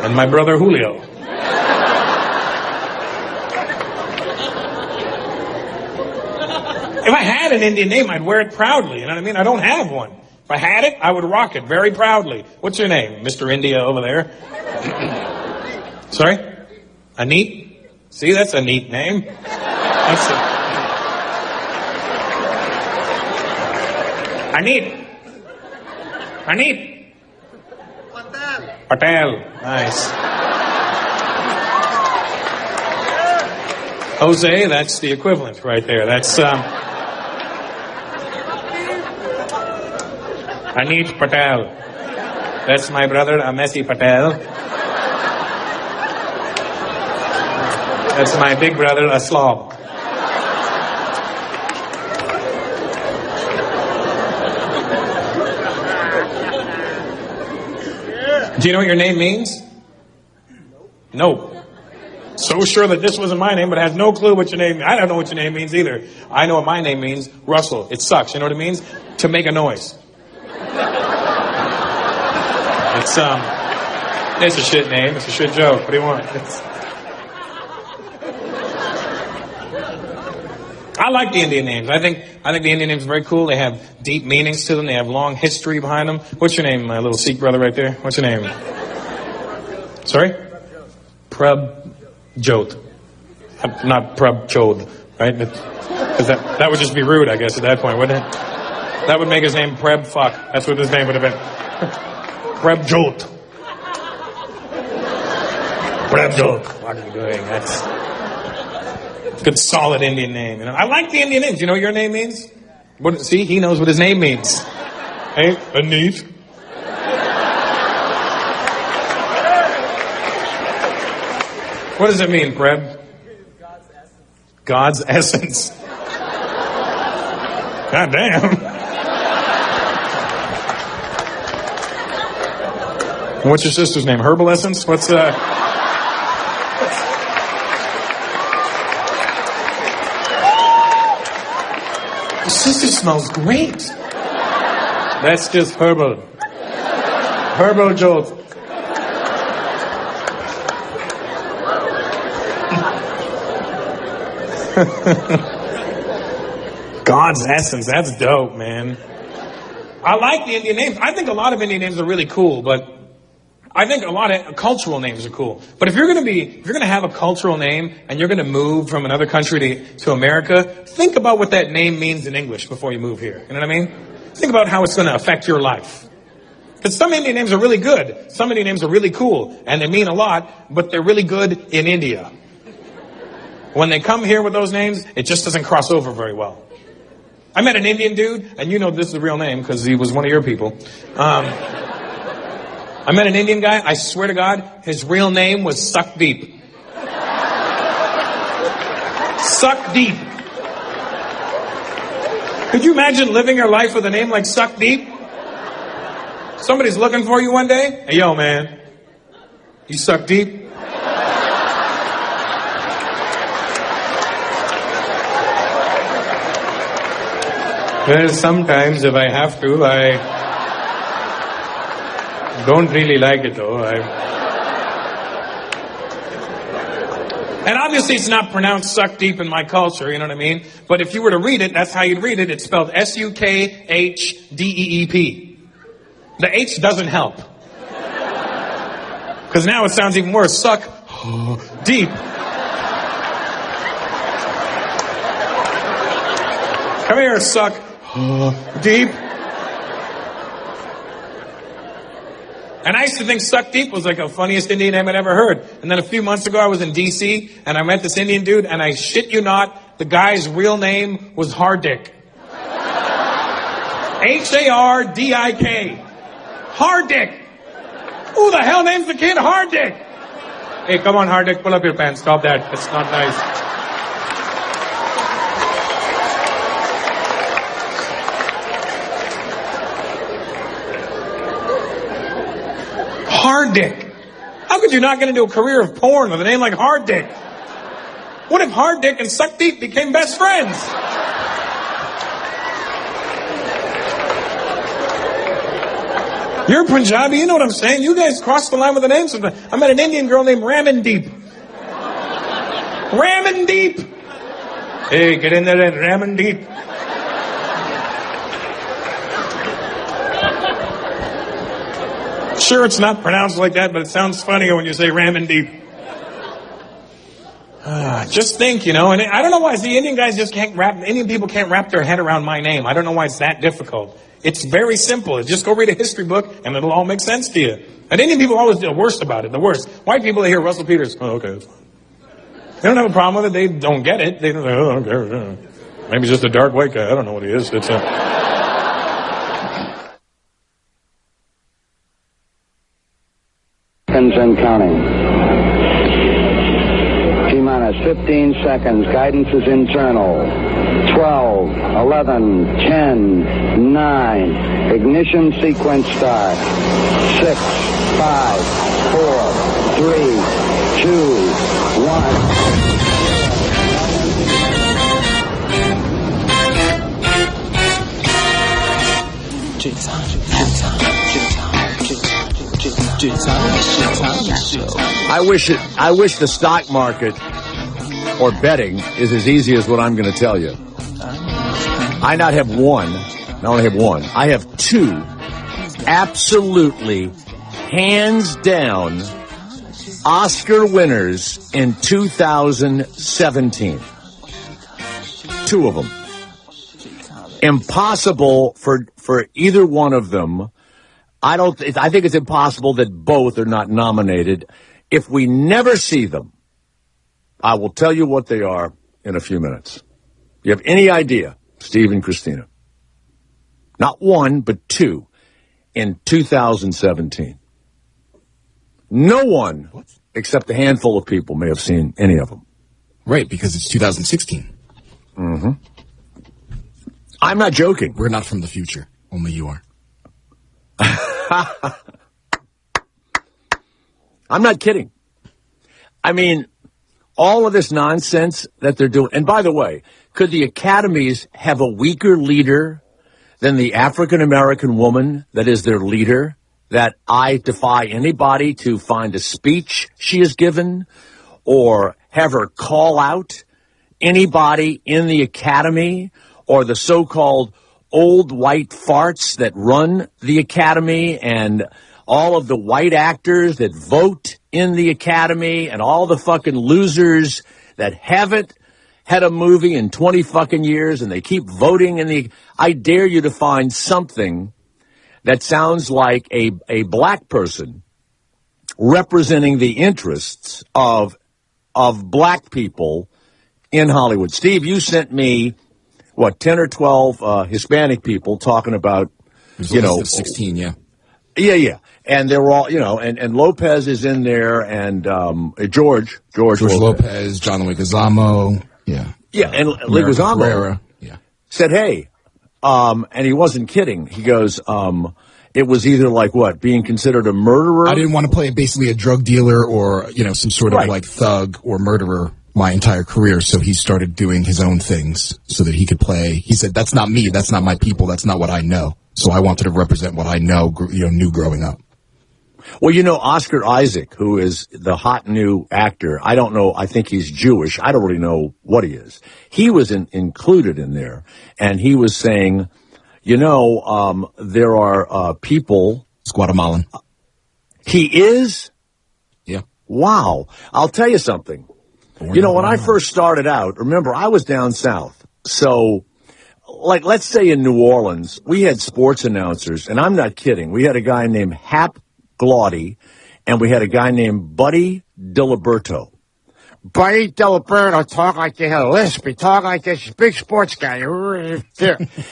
And my brother Julio. If I had an Indian name, I'd wear it proudly. You know what I mean? I don't have one. If I had it, I would rock it very proudly. What's your name? Mr. India over there. Sorry? Aneet? See, that's a neat name. That's a... Aneet. Aneet. Patel. Nice. Jose, that's the equivalent right there. That's, Aneet Patel. That's my brother, Messi Patel. That's my big brother, a slob. Do you know what your name means? No. So sure that this wasn't my name, but I have no clue what your name means. I don't know what your name means either. I know what my name means. Russell. It sucks. You know what it means? To make a noise. It's a shit name. It's a shit joke. What do you want? I like the Indian names. I think the Indian names are very cool. They have deep meanings to them. They have long history behind them. What's your name, my little Sikh brother right there? What's your name? Sorry? Prabjot. Not Prabchod, right? Because that would just be rude, I guess, at that point, wouldn't it? That would make his name Preb Fuck. That's what his name would have been. Prabjot. Prabjot. What are you doing? That's a good, solid Indian name. You know, I like the Indian names. You know what your name means? See, he knows what his name means. Hey, Aneet. What does it mean, Preb? God's essence. God damn. What's your sister's name? Herbal Essence? What's Your sister smells great. That's just herbal. Herbal jolt. God's essence. That's dope, man. I like the Indian names. I think a lot of Indian names are really cool, but I think a lot of cultural names are cool. But if you're going to have a cultural name and you're going to move from another country to America, think about what that name means in English before you move here. You know what I mean? Think about how it's going to affect your life. Because some Indian names are really good. Some Indian names are really cool. And they mean a lot, but they're really good in India. When they come here with those names, it just doesn't cross over very well. I met an Indian dude, and you know this is a real name because he was one of your people. I met an Indian guy, I swear to God, his real name was Suck Deep. Suck Deep. Could you imagine living your life with a name like Suck Deep? Somebody's looking for you one day. Hey, yo, man. You suck deep? Well, sometimes if I have to, I don't really like it though. And obviously it's not pronounced suck deep in my culture, you know what I mean? But if you were to read it, that's how you'd read it. It's spelled S-U-K-H-D-E-E-P. The H doesn't help. Because now it sounds even worse. Suck deep. Come here, suck deep. And I used to think Suck Deep was like the funniest Indian name I'd ever heard. And then a few months ago I was in D.C. and I met this Indian dude, and I shit you not, the guy's real name was Hardik. H-A-R-D-I-K. Hardik. Who the hell names the kid Hardik? Hey, come on, Hardik, pull up your pants. Stop that. That's not nice. Hardik. How could you not get into a career of porn with a name like Hardik? What if Hardik and Suck Deep became best friends? You're Punjabi, you know what I'm saying? You guys cross the line with the names. I met an Indian girl named Ramandeep. Ramandeep. Hey, get in there and Ramandeep. Sure, it's not pronounced like that, but it sounds funnier when you say Ramandeep. Just think, and I don't know why the Indian people can't wrap their head around my name. I don't know why it's that difficult. It's very simple. Just go read a history book and it'll all make sense to you. And Indian people always do the worst about it, the worst. White people, they hear Russell Peters, oh, okay, that's fine. They don't have a problem with it. They don't get it. They don't say, oh, okay. Maybe he's just a dark white guy. I don't know what he is. It's and counting. T-minus 15 seconds. Guidance is internal. 12, 11, 10, 9. Ignition sequence start. 6, 5, 4, 3, 2, 1. I wish the stock market or betting is as easy as what I'm going to tell you. I only have one. I have two absolutely hands down Oscar winners in 2017. Two of them. Impossible for either one of them. I think it's impossible that both are not nominated. If we never see them, I will tell you what they are in a few minutes. You have any idea, Steve and Christina? Not one, but two in 2017. No one, except a handful of people, may have seen any of them. Right, because it's 2016. Mm-hmm. I'm not joking. We're not from the future. Only you are. I'm not kidding. I mean, all of this nonsense that they're doing. And by the way, could the academies have a weaker leader than the African-American woman that is their leader? That I defy anybody to find a speech she has given or have her call out anybody in the academy or the so-called old white farts that run the academy and all of the white actors that vote in the academy and all the fucking losers that haven't had a movie in 20 fucking years and they keep voting in the... I dare you to find something that sounds like a black person representing the interests of black people in Hollywood. Steve, you sent me 10 or 12 Hispanic people talking about, There's a list of 16, yeah. Yeah. And they were all, and Lopez is in there, and George Lopez, John Leguizamo, yeah. Yeah, and Leguizamo said, hey, and he wasn't kidding. He goes, it was either like being considered a murderer? I didn't want to play basically a drug dealer or, some sort of like thug or murderer my entire career, so he started doing his own things so that he could play. He said, that's not me, that's not my people, that's not what I know. So I wanted to represent what I knew growing up. Well, Oscar Isaac, who is the hot new actor, I don't know, I think he's Jewish. I don't really know what he is. He was included in there, and he was saying, there are people... He's Guatemalan. He is? Yeah. Wow. I'll tell you something. When I first started out, remember, I was down south. So, let's say in New Orleans, we had sports announcers, and I'm not kidding. We had a guy named Hap Glaudy, and we had a guy named Buddy Diliberto. Buddy Diliberto talk like they had a lisp. He talked like this big sports guy.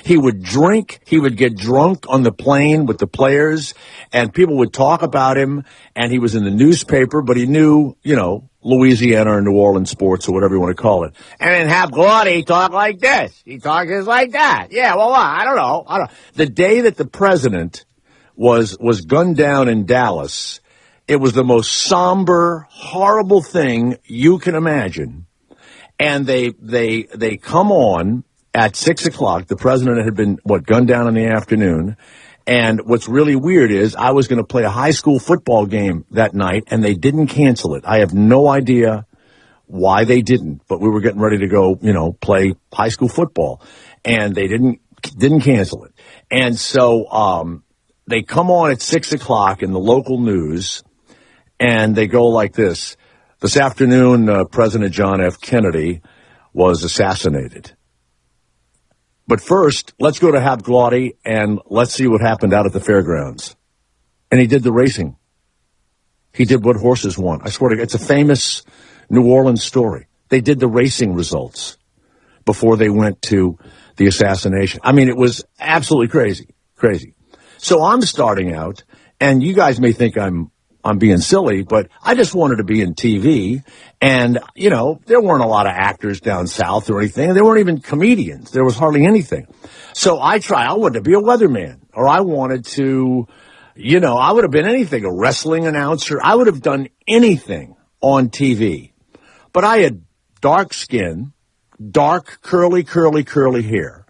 He would drink. He would get drunk on the plane with the players, and people would talk about him, and he was in the newspaper, but he knew, Louisiana or New Orleans sports or whatever you want to call it. And then Hap Glaudy talked like this. He talked just like that. Yeah, well, I don't know. The day that the president was gunned down in Dallas, it was the most somber, horrible thing you can imagine. And they come on at 6 o'clock. The president had been, gunned down in the afternoon. And what's really weird is I was going to play a high school football game that night, and they didn't cancel it. I have no idea why they didn't, but we were getting ready to go, play high school football, and they didn't cancel it. And so they come on at 6 o'clock in the local news, and they go like this. This afternoon, President John F. Kennedy was assassinated. But first, let's go to Hap Glaudy, and let's see what happened out at the fairgrounds. And he did the racing. He did what horses won. I swear to God, it's a famous New Orleans story. They did the racing results before they went to the assassination. I mean, it was absolutely crazy. So I'm starting out, and you guys may think I'm being silly, but I just wanted to be in TV. And, there weren't a lot of actors down south or anything. There weren't even comedians. There was hardly anything. So I wanted to be a weatherman, or I wanted to, I would have been anything, a wrestling announcer. I would have done anything on TV. But I had dark skin, dark, curly hair.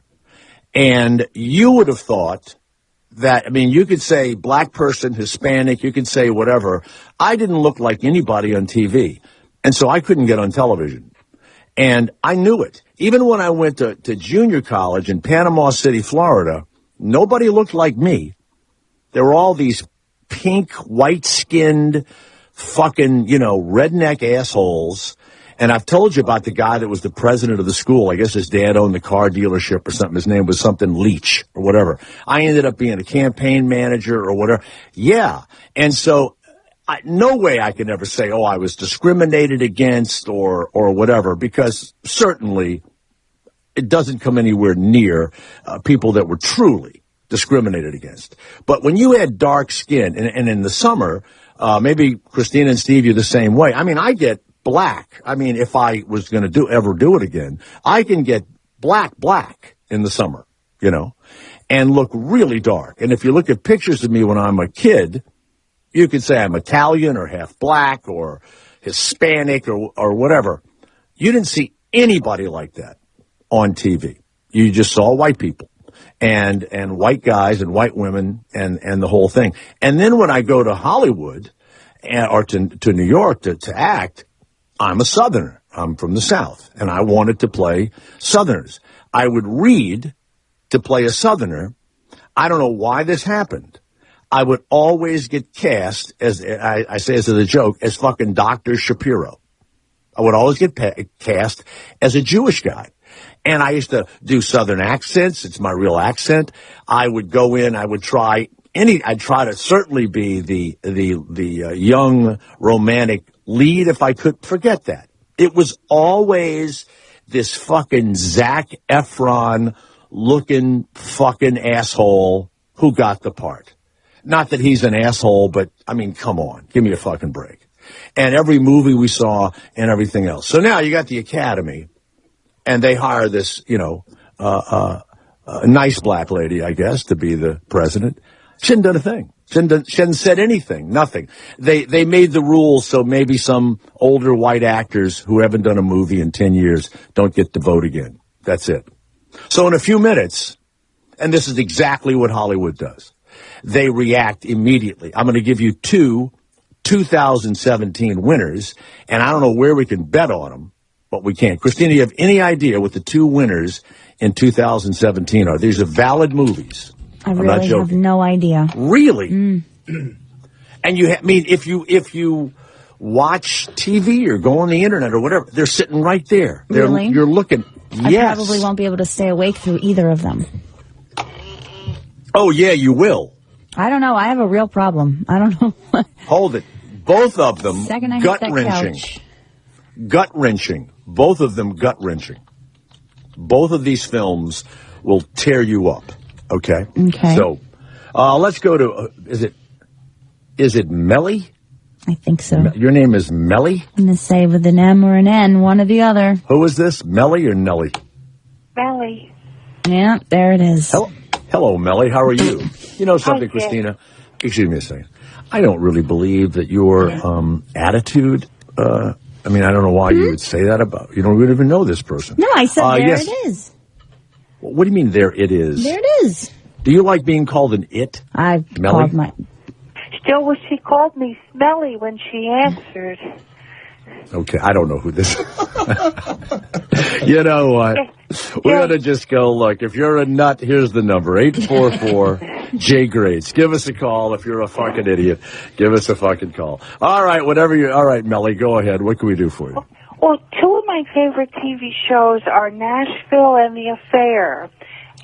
And you would have thought that, you could say black person, Hispanic, you could say whatever. I didn't look like anybody on TV. And so I couldn't get on television. And I knew it. Even when I went to junior college in Panama City, Florida, nobody looked like me. There were all these pink, white-skinned, fucking, redneck assholes. And I've told you about the guy that was the president of the school. I guess his dad owned the car dealership or something. His name was something Leach or whatever. I ended up being a campaign manager or whatever. Yeah. And so no way I could ever say, I was discriminated against or whatever, because certainly it doesn't come anywhere near people that were truly discriminated against. But when you had dark skin, and in the summer, maybe Christina and Steve, you're the same way. I get black. If I was going to ever do it again, I can get black in the summer, and look really dark. And if you look at pictures of me when I'm a kid, you could say I'm Italian or half black or Hispanic or whatever. You didn't see anybody like that on TV. You just saw white people and white guys and white women and the whole thing. And then when I go to Hollywood or to New York to act, I'm a Southerner. I'm from the South, and I wanted to play Southerners. I would read to play a Southerner. I don't know why this happened. I would always get cast, as I say as a joke, as fucking Dr. Shapiro. I would always get cast as a Jewish guy. And I used to do Southern accents. It's my real accent. I would go in, I'd try to certainly be the young romantic lead if I could. Forget that. It was always this fucking Zac Efron looking fucking asshole who got the part. Not that he's an asshole, but come on, give me a fucking break. And every movie we saw and everything else. So now you got the Academy, and they hire this, a nice black lady, I guess, to be the president. She hadn't done a thing. She hadn't said anything, nothing. They made the rules so maybe some older white actors who haven't done a movie in 10 years don't get to vote again. That's it. So in a few minutes, and this is exactly what Hollywood does, they react immediately. I'm going to give you two 2017 winners, and I don't know where we can bet on them, but we can't. Christina, do you have any idea what the two winners in 2017 are? These are valid movies. I really have no idea. Really? And if you watch TV or go on the internet or whatever, they're sitting right there. Really? You're looking. Yes. I probably won't be able to stay awake through either of them. Oh, yeah, you will. I don't know. I have a real problem. I don't know. Hold it. Both of them gut-wrenching. Gut-wrenching. Both of them gut-wrenching. Both of these films will tear you up. Okay? Okay. So, let's go to, is it Melly? I think so. Your name is Melly? I'm going to say with an M or an N, one or the other. Who is this, Melly or Nelly? Melly. Yeah, there it is. Hello, Melly. How are you? You know something, Christina? Excuse me a second. I don't really believe that your attitude, I don't know why you would say that about, you don't even know this person. No, I said there it is. What do you mean there it is? There it is. Do you like being called an it? I've Melly? called my... Still, she called me Smelly when she answered. Okay, I don't know who this is. You know what? We ought to just go, look, if you're a nut, here's the number, 844-J-Grades. Give us a call. If you're a fucking idiot, give us a fucking call. All right, all right, Melly, go ahead. What can we do for you? Well, two of my favorite TV shows are Nashville and The Affair.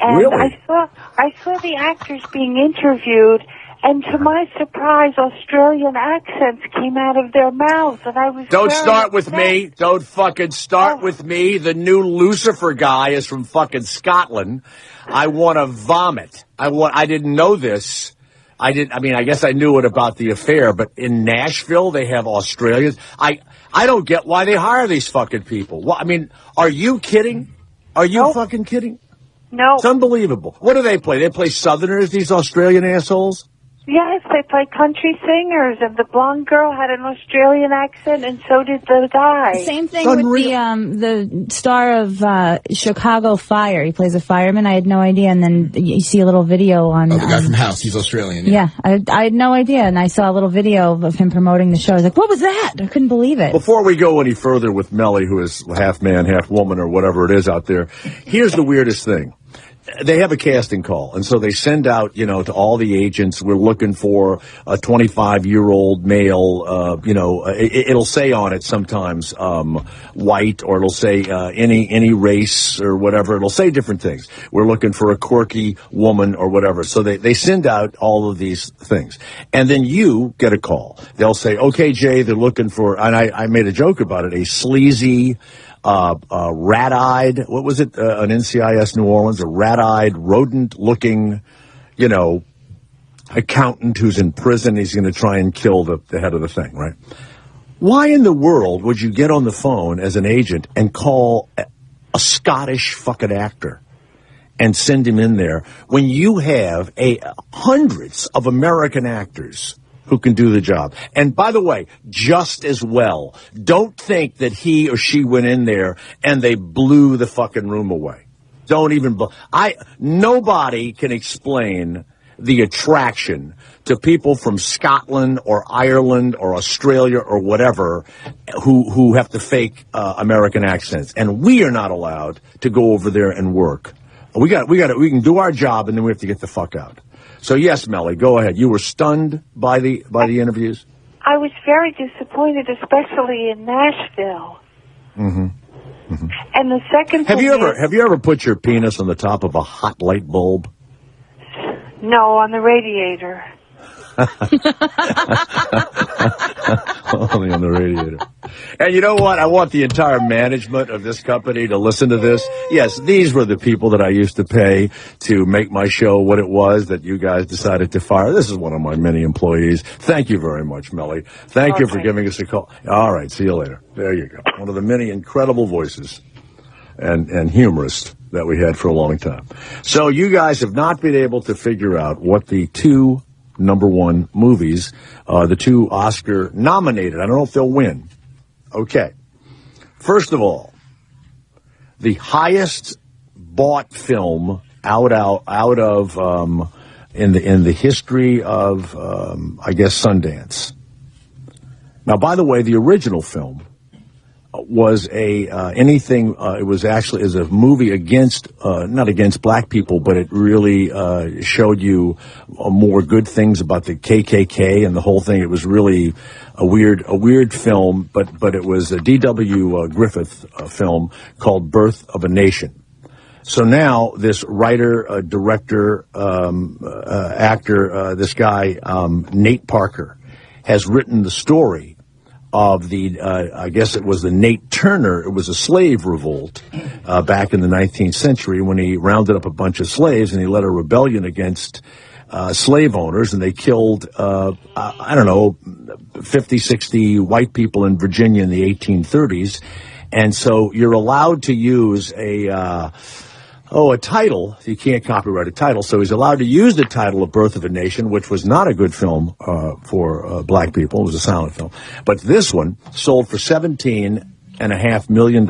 And Really? I saw the actors being interviewed, and to my surprise, Australian accents came out of their mouths, and I was Don't very start with upset. me. Don't fucking start with me. The new Lucifer guy is from fucking Scotland. I want to vomit. I didn't know this. I guess I knew it about The Affair, but in Nashville they have Australians. I don't get why they hire these fucking people. Well, I mean, are you kidding? Are you fucking kidding? No. It's unbelievable. What do they play? They play Southerners, these Australian assholes? Yes, they play country singers, and the blonde girl had an Australian accent, and so did the guy. Same thing with the star of Chicago Fire. He plays a fireman. I had no idea, and then you see a little video on... Oh, the guy from House. He's Australian. Yeah, I had no idea, and I saw a little video of him promoting the show. I was like, what was that? I couldn't believe it. Before we go any further with Melly, who is half man, half woman, or whatever it is out there, here's the weirdest thing. They have a casting call, and so they send out, to all the agents, we're looking for a 25-year-old male, it'll say on it sometimes, white, or it'll say, any race or whatever. It'll say different things. We're looking for a quirky woman or whatever. So they send out all of these things. And then you get a call. They'll say, okay, Jay, they're looking for, and I made a joke about it, a sleazy, rat-eyed, what was it, an NCIS New Orleans, a rat-eyed, rodent-looking, accountant who's in prison. He's going to try and kill the head of the thing, right? Why in the world would you get on the phone as an agent and call a Scottish fucking actor and send him in there when you have hundreds of American actors who can do the job? And by the way, just as well, don't think that he or she went in there and they blew the fucking room away. Don't even, nobody can explain the attraction to people from Scotland or Ireland or Australia or whatever who have to fake American accents. And we are not allowed to go over there and work. We can do our job, and then we have to get the fuck out. So yes, Melly, go ahead. You were stunned by the interviews? I was very disappointed, especially in Nashville. Mm-hmm. Mm-hmm. And the second Have thing you ever put your penis on the top of a hot light bulb? No, on the radiator. Only on the radiator. And you know what? I want the entire management of this company to listen to this. Yes, these were the people that I used to pay to make my show what it was that you guys decided to fire. This is one of my many employees. Thank you very much, Melly. Thank you for giving us a call. All right, see you later. There you go. One of the many incredible voices and humorists that we had for a long time. So you guys have not been able to figure out what the two number one movies, the two Oscar nominated. I don't know if they'll win. Okay. First of all, the highest bought film out of in the history of I guess Sundance. Now, by the way, the original film was it was actually a movie against not against black people, but it really showed you more good things about the KKK and the whole thing. It was really a weird film, but it was a D.W. Griffith film called Birth of a Nation. So now this writer, director, actor, this guy Nate Parker has written the story of the, I guess it was the Nate Turner. It was a slave revolt back in the 19th century when he rounded up a bunch of slaves and he led a rebellion against slave owners, and they killed, 50, 60 white people in Virginia in the 1830s. And so you're allowed to use a title. You can't copyright a title, so he's allowed to use the title of Birth of a Nation, which was not a good film for black people. It was a silent film. But this one sold for $17 $1.5 million.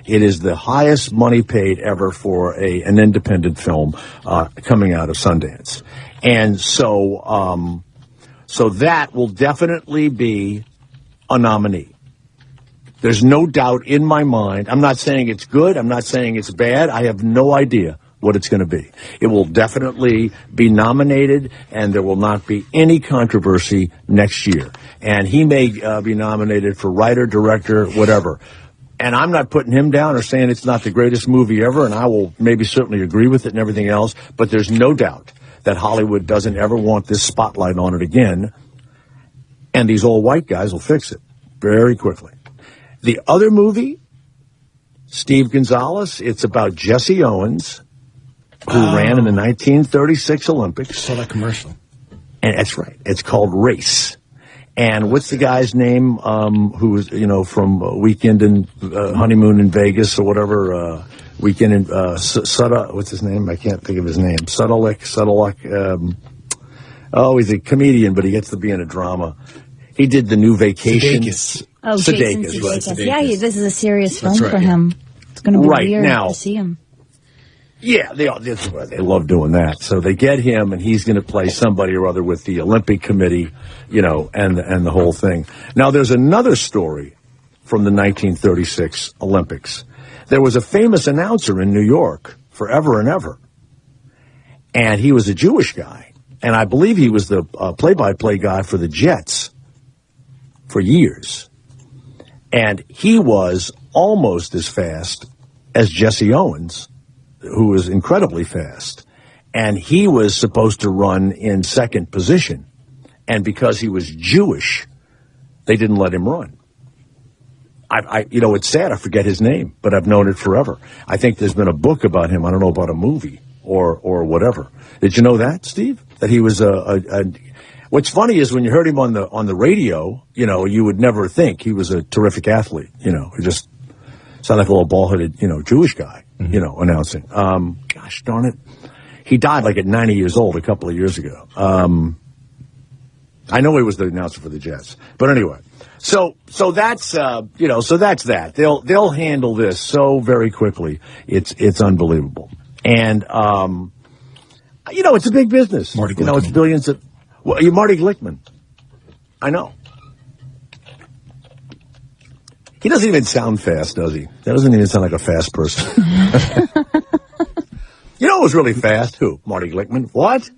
It is the highest money paid ever for an independent film coming out of Sundance. And so that will definitely be a nominee. There's no doubt in my mind. I'm not saying it's good. I'm not saying it's bad. I have no idea what it's going to be. It will definitely be nominated, and there will not be any controversy next year. And he may be nominated for writer, director, whatever. And I'm not putting him down or saying it's not the greatest movie ever, and I will maybe certainly agree with it and everything else, but there's no doubt that Hollywood doesn't ever want this spotlight on it again, and these old white guys will fix it very quickly. The other movie, Steve Gonzalez, it's about Jesse Owens, who ran in the 1936 Olympics. I saw that commercial. And that's right. It's called Race. And what's the guy's name who was, from Weekend in Honeymoon in Vegas or whatever, Weekend in what's his name? I can't think of his name. Sudelik. He's a comedian, but he gets to be in a drama. He did The New Vacation. Sudeikis. Oh, Jason Sudeikis, right? Sudeikis. Yeah, this is a serious film right, for him. It's going to be weird to see him. Yeah, they love doing that. So they get him, and he's going to play somebody or other with the Olympic Committee, and the whole thing. Now, there's another story from the 1936 Olympics. There was a famous announcer in New York forever and ever, and he was a Jewish guy, and I believe he was the play-by-play guy for the Jets for years. And he was almost as fast as Jesse Owens, who was incredibly fast. And he was supposed to run in second position. And because he was Jewish, they didn't let him run. It's sad, I forget his name, but I've known it forever. I think there's been a book about him. I don't know about a movie or whatever. Did you know that, Steve? That he was What's funny is when you heard him on the radio, you would never think he was a terrific athlete. He just sounded like a little bald-headed, Jewish guy, announcing. Gosh darn it. He died like at 90 years old a couple of years ago. I know he was the announcer for the Jets. But anyway, so that's, so that's that. They'll handle this so very quickly. It's unbelievable. And, it's a big business. Marty Glickman. It's billions of, you're Marty Glickman. I know. He doesn't even sound fast, does he? That doesn't even sound like a fast person. You know who was really fast? Who? Marty Glickman. What?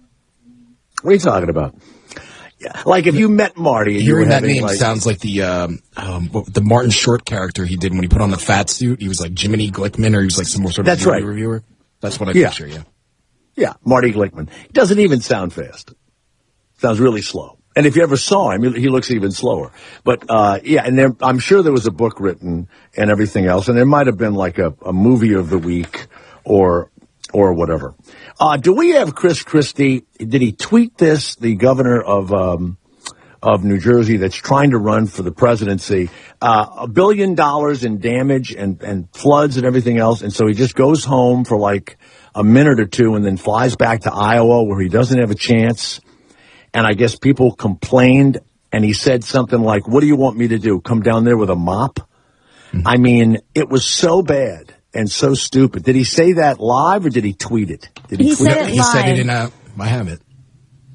What are you talking about? Yeah, like if you met Marty, and hearing that having, name sounds like the Martin Short character he did when he put on the fat suit. He was like Jiminy Glickman, or he was like some more sort of That's right. reviewer. That's what I picture. Yeah. Yeah, Marty Glickman. He doesn't even sound fast. Sounds really slow. And if you ever saw him, he looks even slower. But, and I'm sure there was a book written and everything else, and there might have been like a movie of the week or whatever. Do we have Chris Christie? Did he tweet this, the governor of New Jersey that's trying to run for the presidency, $1 billion in damage and floods and everything else, and so he just goes home for like a minute or two and then flies back to Iowa where he doesn't have a chance. And I guess people complained, and he said something like, what do you want me to do, come down there with a mop? Mm-hmm. I mean, it was so bad and so stupid. Did he say that live, or did he tweet it? He said it live. He said it in I have it.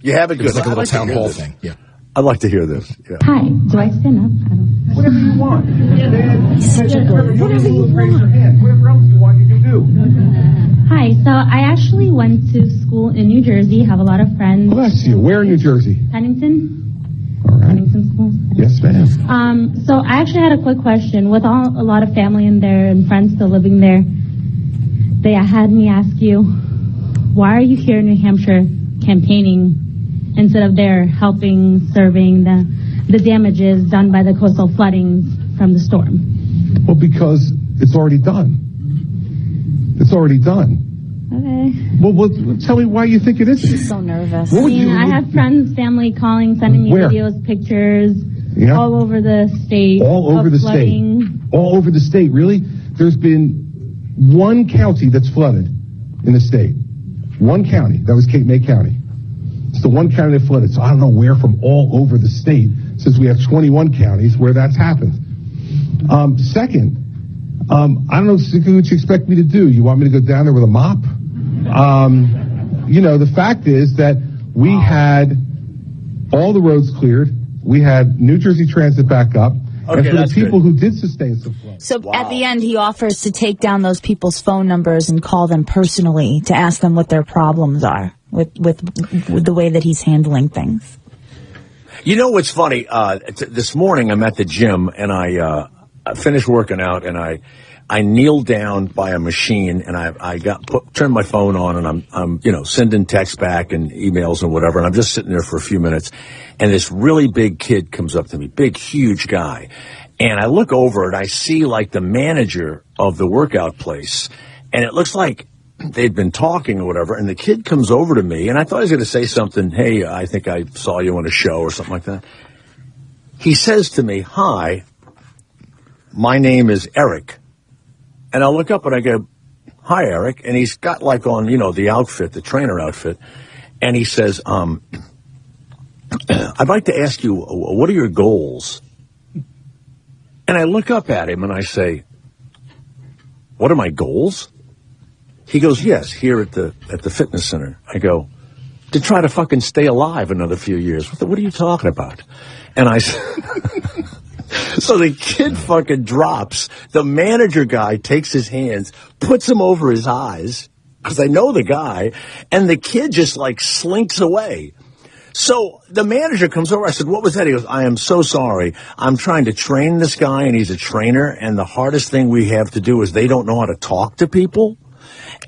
You have it? It was like a little town hall thing. Yeah. I'd like to hear this. Yeah. Hi, do I stand up? I don't... Whatever you want. Whatever you want. Raise your hand. Whatever else you want, you can do. Hi, so I actually went to school in New Jersey, have a lot of friends. Bless you. Where in New Jersey? Pennington. All right. Pennington School. Yes, ma'am. So I actually had a quick question. With a lot of family in there and friends still living there, they had me ask you, why are you here in New Hampshire campaigning instead of there helping, serving the damages done by the coastal floodings from the storm? Well, because it's already done. It's already done. Okay. Well, tell me why you think it isn't. She's so nervous. I have friends, family calling, sending me Where? videos, pictures, all over the state. All over the flooding. state. All over the state, really? There's been one county that's flooded in the state. One county. That was Cape May County. It's the one county that flooded. So I don't know where from all over the state, since we have 21 counties where that's happened. Second, I don't know what you expect me to do. You want me to go down there with a mop? The fact is that we had all the roads cleared. We had New Jersey Transit back up. Okay, and for the people good. who did sustain some flow. So at the end, he offers to take down those people's phone numbers and call them personally to ask them what their problems are with the way that he's handling things. You know what's funny? This morning I'm at the gym and I finished working out and I kneeled down by a machine and I turned my phone on and I'm sending texts back and emails and whatever, and I'm just sitting there for a few minutes, and this really big kid comes up to me, big, huge guy, and I look over and I see like the manager of the workout place, and it looks like they'd been talking or whatever, and the kid comes over to me, and I thought he was going to say something, hey, I think I saw you on a show or something like that. He says to me, hi, my name is Eric. And I look up and I go, hi, Eric. And he's got like on, the outfit, the trainer outfit. And he says, I'd like to ask you, what are your goals? And I look up at him and I say, what are my goals? He goes, yes, here at the fitness center. I go, to try to fucking stay alive another few years. What are you talking about? And I said, so the kid fucking drops. The manager guy takes his hands, puts them over his eyes, because I know the guy, and the kid just like slinks away. So the manager comes over. I said, what was that? He goes, I am so sorry. I'm trying to train this guy, and he's a trainer, and the hardest thing we have to do is they don't know how to talk to people.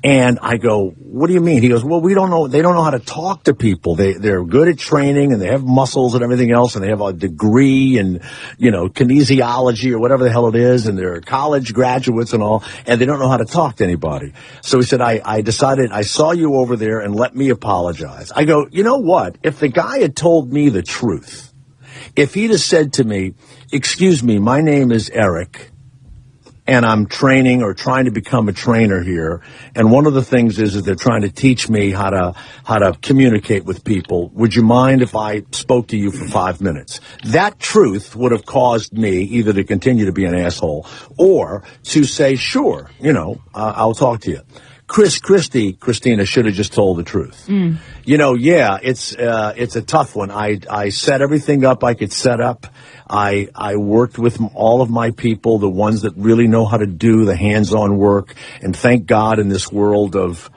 And I go, what do you mean? He goes, well, we don't know. They don't know how to talk to people. They're good at training and they have muscles and everything else. And they have a degree in, kinesiology or whatever the hell it is. And they're college graduates and all. And they don't know how to talk to anybody. So he said, I decided I saw you over there and let me apologize. I go, you know what? If the guy had told me the truth, if he'd have said to me, excuse me, my name is Eric, and I'm training or trying to become a trainer here. And one of the things is they're trying to teach me how to communicate with people. Would you mind if I spoke to you for 5 minutes? That truth would have caused me either to continue to be an asshole or to say, sure, I'll talk to you. Christina should have just told the truth. It's a tough one. I set everything up I could set up. I worked with all of my people, the ones that really know how to do the hands-on work. And thank God in this world of,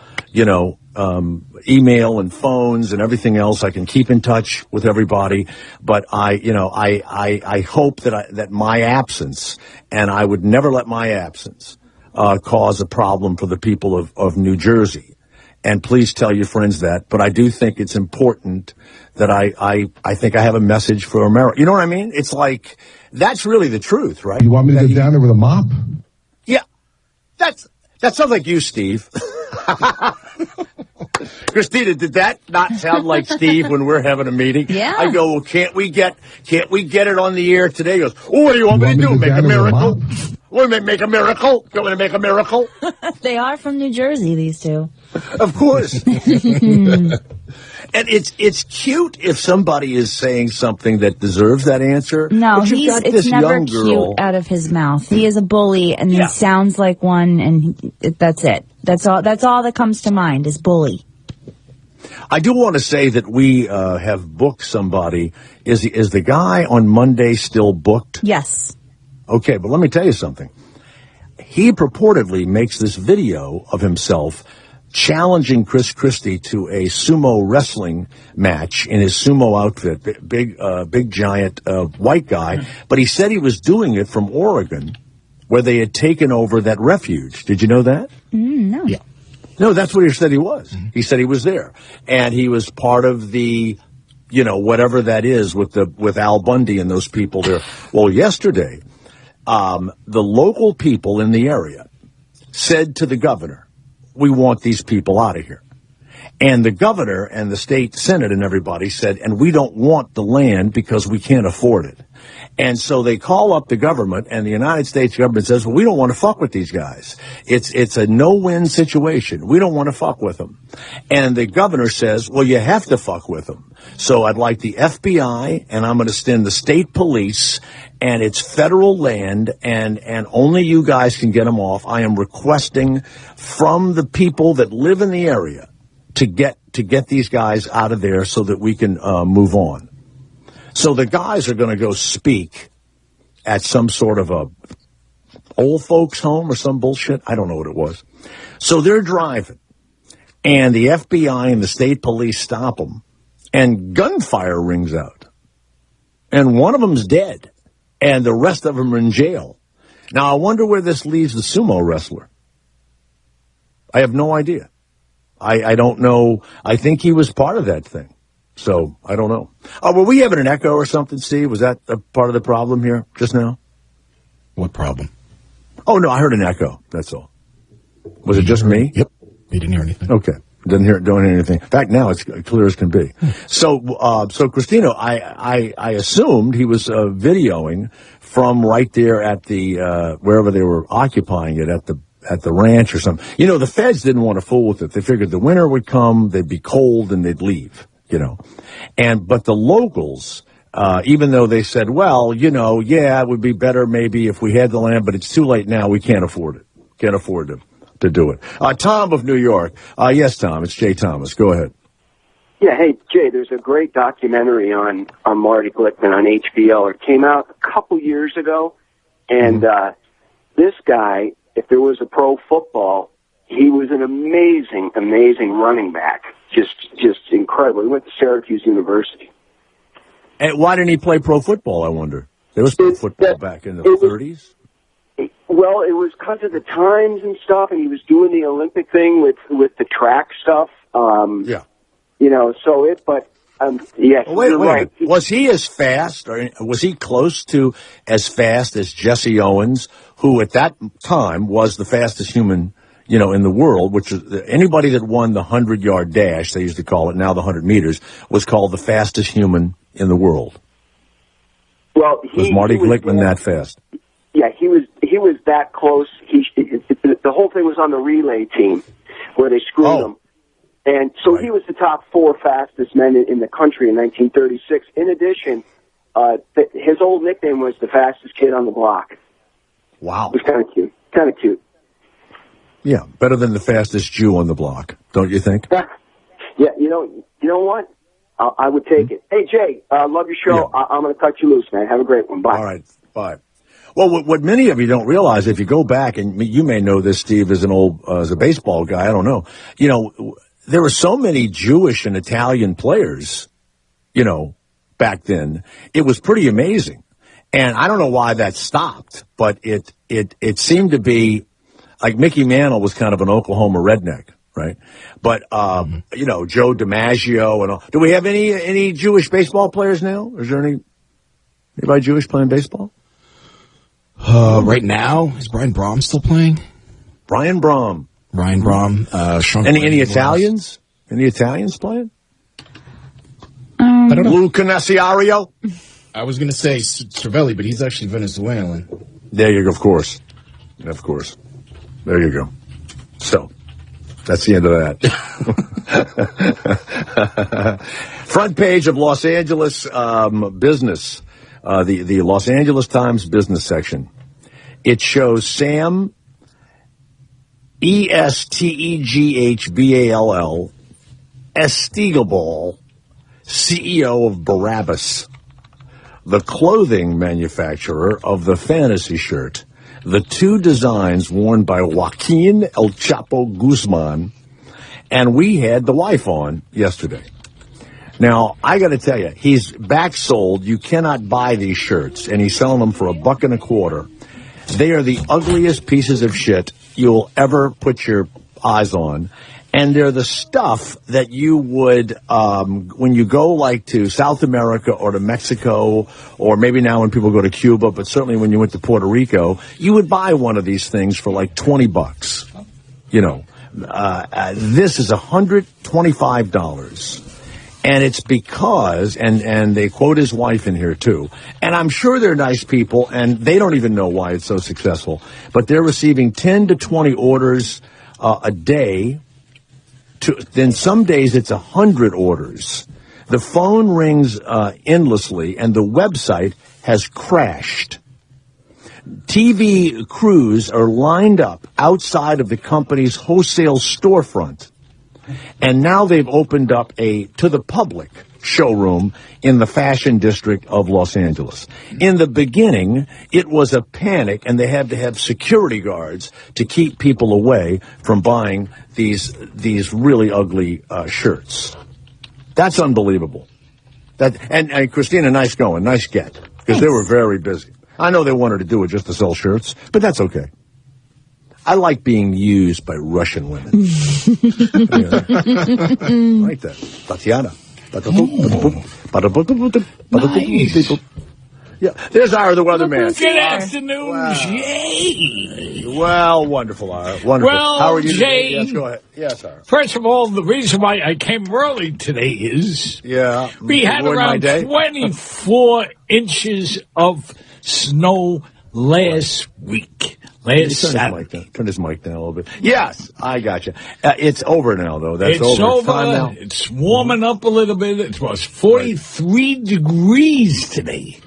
email and phones and everything else, I can keep in touch with everybody. But I hope that my absence, and I would never let my absence cause a problem for the people of New Jersey. And please tell your friends that. But I do think it's important that I think I have a message for America. You know what I mean? It's like, that's really the truth, right? You want me to go down there with a mop? Yeah. That sounds like you, Steve. Christina, did that not sound like Steve when we're having a meeting? Yeah. I go, well, can't we get it on the air today? He goes, oh, what do you want me to do? Make a miracle? Want to make a miracle? You want me to make a miracle? They are from New Jersey, these two. Of course. And it's cute if somebody is saying something that deserves that answer. No, it's never cute out of his mouth. He is a bully, and he sounds like one, and that's it. That's all that comes to mind is bully. I do want to say that we have booked somebody. Is the guy on Monday still booked? Yes. Okay, but let me tell you something. He purportedly makes this video of himself challenging Chris Christie to a sumo wrestling match in his sumo outfit, big giant white guy. But he said he was doing it from Oregon, where they had taken over that refuge. Did you know that? No. Yeah. No, that's what he said he was. Mm-hmm. He said he was there. And he was part of the, whatever that is with Al Bundy and those people there. Well, yesterday, the local people in the area said to the governor, we want these people out of here. And the governor and the state senate and everybody said, and we don't want the land because we can't afford it. And so they call up the government, and the United States government says, well, we don't want to fuck with these guys. It's a no-win situation. We don't want to fuck with them. And the governor says, well, you have to fuck with them. So I'd like the FBI, and I'm going to send the state police and it's federal land, and only you guys can get them off. I am requesting from the people that live in the area to get these guys out of there so that we can move on. So the guys are going to go speak at some sort of a old folks home or some bullshit. I don't know what it was. So they're driving, and the FBI and the state police stop them, and gunfire rings out. And one of them's dead, and the rest of them are in jail. Now, I wonder where this leaves the sumo wrestler. I have no idea. I don't know. I think he was part of that thing. So, I don't know. Were we having an echo or something, Steve? Was that a part of the problem here just now? What problem? Oh, no, I heard an echo. That's all. Was it just me? Yep. You didn't hear anything. Okay. Don't hear anything. In fact, now it's clear as can be. So Christina, I assumed he was videoing from right there at the wherever they were occupying it at the ranch or something. You know, the feds didn't want to fool with it. They figured the winter would come, they'd be cold, and they'd leave. You know, but the locals, even though they said, well, you know, yeah, it would be better maybe if we had the land, but it's too late now. We can't afford it. Can't afford to do it. Tom of New York. Yes, Tom, it's Jay Thomas. Go ahead. Yeah, hey, Jay, there's a great documentary on Marty Glickman on HBO. It came out a couple years ago, and this guy, if there was a pro football, he was an amazing, amazing running back. Just incredible. He went to Syracuse University. And why didn't he play pro football, I wonder? There was pro football back in the 30s? Well, it was because of the times and stuff, and he was doing the Olympic thing with the track stuff. Yeah. You know, so yeah. Wait a minute. Was he as fast, or was he close to as fast as Jesse Owens, who at that time was the fastest human, you know, in the world, which is anybody that won the 100-yard dash, they used to call it, now the 100 meters, was called the fastest human in the world. Well, was Marty Glickman that fast? Yeah, he was that close. The whole thing was on the relay team where they screwed him. And so he was the top 4 fastest men in the country in 1936. In addition, his old nickname was the fastest kid on the block. Wow. It was kind of cute. Kind of cute. Yeah, better than the fastest Jew on the block, don't you think? Yeah, you know what? I would take it. Hey, Jay, love your show. Yeah. I'm going to cut you loose, man. Have a great one. Bye. All right, bye. Well, what many of you don't realize, if you go back, and you may know this, Steve, as a baseball guy, I don't know. You know, there were so many Jewish and Italian players, you know, back then. It was pretty amazing. And I don't know why that stopped, but it seemed to be like Mickey Mantle was kind of an Oklahoma redneck, right? But, you know, Joe DiMaggio and all. Do we have any Jewish baseball players now? Is there anybody Jewish playing baseball? Right now, is Brian Brahm still playing? Brian Brahm. Any Italians? Any Italians playing? I don't know. Lou Canessiario? I was going to say Cervelli, but he's actually Venezuelan. There you go, of course. There you go. So, that's the end of that. Front page of Los Angeles Business, the Los Angeles Times business section. It shows Sam, Esteghball, Esteghlal, CEO of Barabbas, the clothing manufacturer of the fantasy shirt. The 2 designs worn by Joaquin El Chapo Guzman, and we had the wife on yesterday. Now, I got to tell you, he's back sold. You cannot buy these shirts, and he's selling them for $1.25. They are the ugliest pieces of shit you'll ever put your eyes on. And they're the stuff that you would, when you go like to South America or to Mexico, or maybe now when people go to Cuba, but certainly when you went to Puerto Rico, you would buy one of these things for like $20. You know, this is $125. And it's because, and they quote his wife in here too, and I'm sure they're nice people, and they don't even know why it's so successful, but they're receiving 10 to 20 orders a day. Then some days it's 100 orders. The phone rings endlessly, and the website has crashed. TV crews are lined up outside of the company's wholesale storefront, and now they've opened up a to the public showroom in the fashion district of Los Angeles. In the beginning, it was a panic, and they had to have security guards to keep people away from buying these really ugly shirts. That's unbelievable. And Christina, nice going, nice get, because they were very busy. I know they wanted to do it just to sell shirts, but that's okay. I like being used by Russian women. Like that. Tatiana. Nice. Yeah, there's Ira, the weatherman. Good afternoon, Jay. Well, wonderful, Ira. Wonderful. Well, how are you Jay, today? Yes, go ahead. Yes, Ira. First of all, the reason why I came early today is we had around 24 inches of snow last week. Last Saturday. Turn his mic down a little bit. Yes, I got you. It's over now, though. That's it's over. It's time now. It's warming up a little bit. It was 43 degrees today.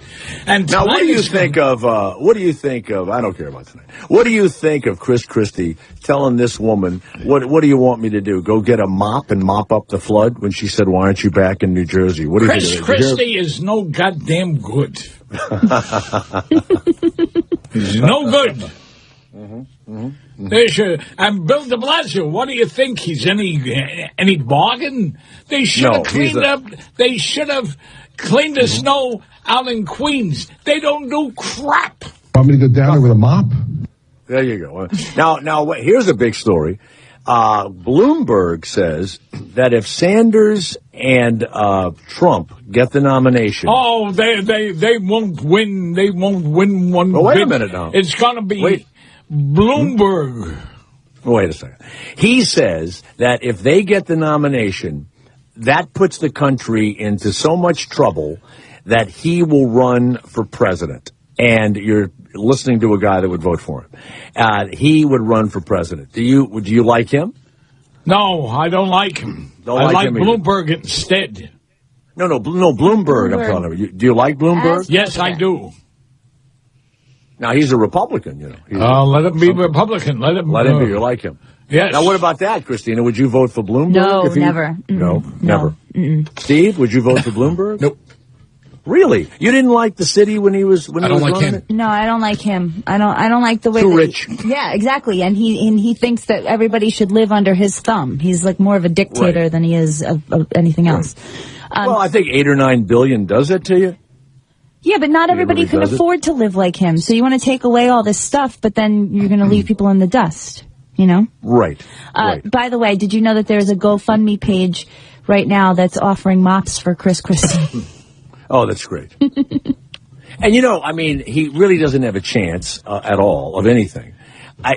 And now, what do you think of? What do you think of? I don't care about tonight. What do you think of Chris Christie telling this woman, "What do you want me to do? Go get a mop and mop up the flood?" When she said, "Why aren't you back in New Jersey?" What do you think? Chris Christie is no goddamn good. He's no good. And Bill de Blasio, what do you think? He's any bargain? They should have cleaned up. They should have cleaned the snow out in Queens. They don't do crap. Want me to go down there with a mop? There you go. Now, here's a big story. Bloomberg says that if Sanders and Trump get the nomination, they won't win. They won't win one. Well, wait a minute now. It's going to be Bloomberg. Wait a second. He says that if they get the nomination, that puts the country into so much trouble that he will run for president. And you're listening to a guy that would vote for him. He would run for president. Do you like him? No, I don't like him. I like Bloomberg instead. No, Bloomberg. I'm telling you. Do you like Bloomberg? Yes, I do. Now, he's a Republican, you know. Let him be Republican. Let him be. You like him. Yes. Now, what about that, Christina? Would you vote for Bloomberg? No, never. No, never. Steve, would you vote for Bloomberg? Nope. Really? You didn't like the city when he was I don't like him. it? No, I don't like him. I don't like the way Too rich. Yeah, exactly. And he thinks that everybody should live under his thumb. He's like more of a dictator than he is of anything else. Well, I think 8 or 9 billion does that to you. Yeah, but not everybody can afford to live like him. So you want to take away all this stuff, but then you're going to leave people in the dust, you know? Right. By the way, did you know that there's a GoFundMe page right now that's offering mops for Chris Christie? Oh, that's great. And, you know, I mean, he really doesn't have a chance at all of anything.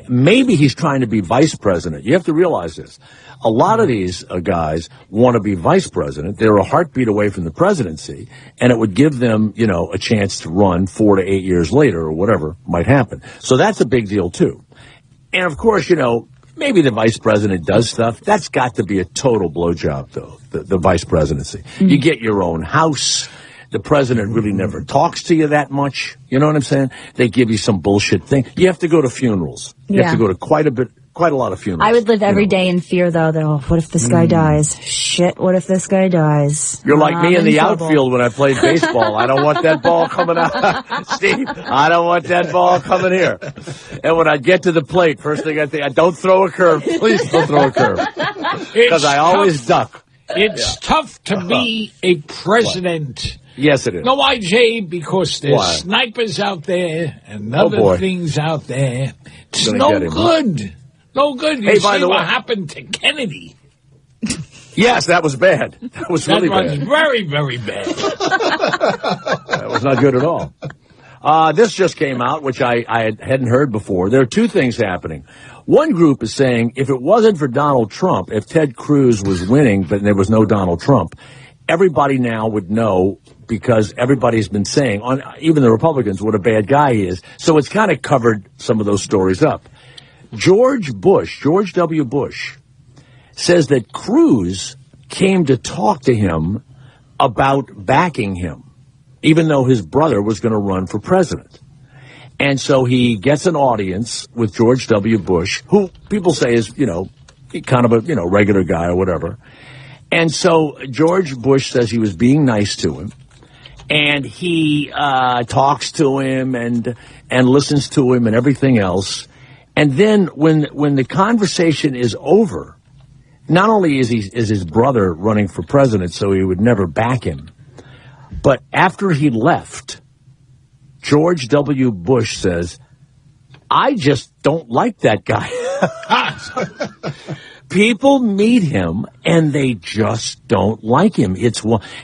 Maybe he's trying to be vice president. You have to realize this. A lot of these guys want to be vice president. They're a heartbeat away from the presidency, and it would give them, you know, a chance to run 4 to 8 years later or whatever might happen. So that's a big deal, too. And, of course, you know, maybe the vice president does stuff. That's got to be a total blowjob, though, the vice presidency. Mm-hmm. You get your own house. The president really never talks to you that much. You know what I'm saying? They give you some bullshit thing. You have to go to funerals. You have to go to quite a lot of funerals. I would live every day in fear, though, what if this guy dies? Shit, what if this guy dies? You're like me in the outfield when I played baseball. I don't want that ball coming out. Steve, I don't want that ball coming here. And when I get to the plate, first thing I think, don't throw a curve. Please don't throw a curve. Because I always duck. It's tough to be a president. Yes, it is. No, why, Jay? Because there's snipers out there and other things out there. It's no good. No good. You see what happened to Kennedy. Yes, that was bad. That was really bad. That was very, very bad. That was not good at all. This just came out, which I hadn't heard before. There are two things happening. One group is saying if it wasn't for Donald Trump, if Ted Cruz was winning, but there was no Donald Trump, everybody now would know because everybody's been saying, even the Republicans, what a bad guy he is. So it's kind of covered some of those stories up. George W. Bush, says that Cruz came to talk to him about backing him. even though his brother was going to run for president. And so he gets an audience with George W. Bush, who people say is, kind of a, regular guy or whatever. And so George Bush says he was being nice to him. And he talks to him and listens to him and everything else. And then when the conversation is over, not only is his brother running for president, so he would never back him, but after he left, George W. Bush says, I just don't like that guy. People meet him and they just don't like him.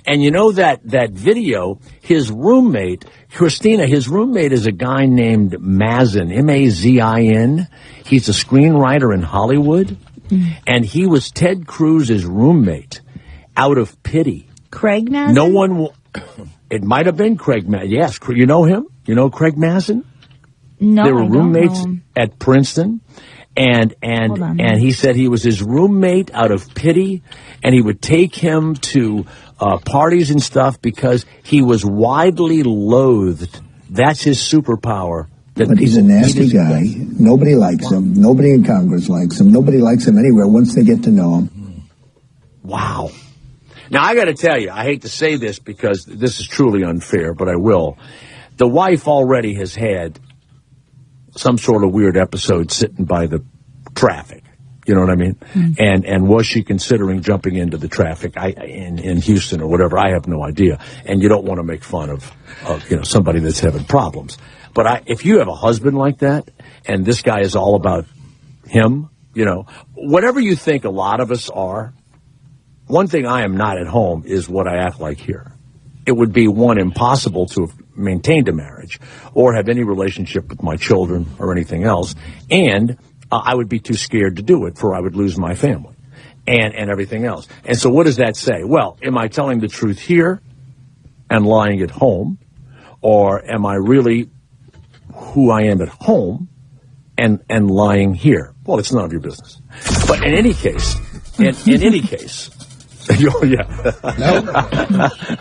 And you know that video, his roommate, Christina, his roommate is a guy named Mazin, M-A-Z-I-N. He's a screenwriter in Hollywood. And he was Ted Cruz's roommate out of pity. Craig Mazin? No one will. It might have been Craig Mazin. Yes. You know him? You know Craig Mazin? No, they were I roommates don't know him. at Princeton. And he said he was his roommate out of pity, and he would take him to parties and stuff because he was widely loathed. That's his superpower. But he's a nasty guy. Nobody likes him. Nobody in Congress likes him. Nobody likes him anywhere once they get to know him. Wow. Now, I got to tell you, I hate to say this because this is truly unfair, but I will. The wife already has had some sort of weird episode sitting by the traffic. You know what I mean? Mm-hmm. And was she considering jumping into the traffic in Houston or whatever? I have no idea. And you don't want to make fun of somebody that's having problems. But if you have a husband like that, and this guy is all about him, whatever you think a lot of us are, one thing I am not at home is what I act like here. It would be, one, impossible to have maintained a marriage or have any relationship with my children or anything else, and I would be too scared to do it, for I would lose my family and everything else. And so what does that say? Well, am I telling the truth here and lying at home, or am I really who I am at home and lying here? Well, it's none of your business. But in any case, yeah. No.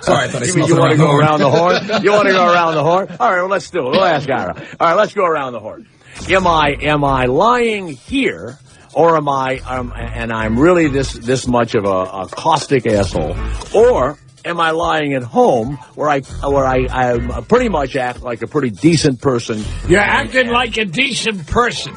Sorry, I thought I smelled you want to go around the horn? You want to go around the horn? All right, well, let's do it. We'll ask Ira. All right, let's go around the horn. Am I lying here, or am I and I'm really this much of a caustic asshole, or am I lying at home where I pretty much act like a pretty decent person? You're acting like a decent person.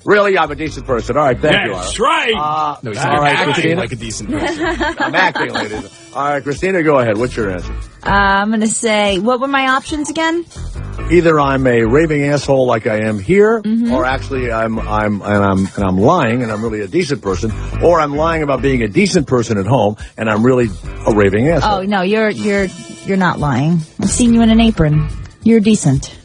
Really, I'm a decent person. All right, thank you. That's right. No, he's acting like a decent person. I'm acting like it. All right, Christina, go ahead. What's your answer? I'm going to say, what were my options again? Either I'm a raving asshole like I am here, or actually I'm lying and I'm really a decent person, or I'm lying about being a decent person at home and I'm really a raving asshole. Oh no, you're not lying. I've seen you in an apron. You're decent.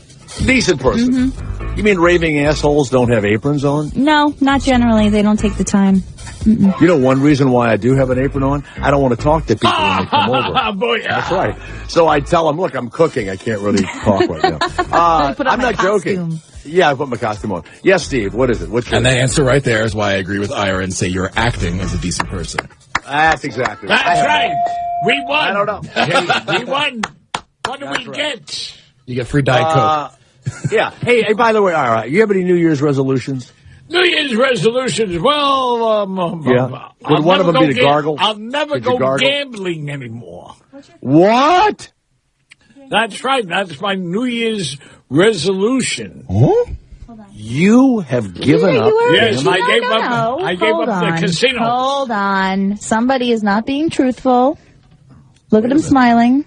Decent person. You mean raving assholes don't have aprons on? No, not generally. They don't take the time. Mm-mm. You know one reason why I do have an apron on? I don't want to talk to people when they come over. Boy, That's right. So I tell them, look, I'm cooking. I can't really talk right now. I'm not joking. Yeah, I put my costume on. Yes, Steve, what is it? And that answer right there is why I agree with Ira and say you're acting as a decent person. That's exactly right. That's right. We won. I don't know. We won. What do we get? You get free Diet Coke. Yeah. Hey, by the way, Ira, you have any New Year's resolutions? New Year's resolutions? Well, yeah. Would one of them be to gargle? I'll never go gambling anymore. What? That's right. That's my New Year's resolution. Huh? You have given up. Yes, I gave up. I gave up the casino. Hold on. Somebody is not being truthful. Look at him smiling.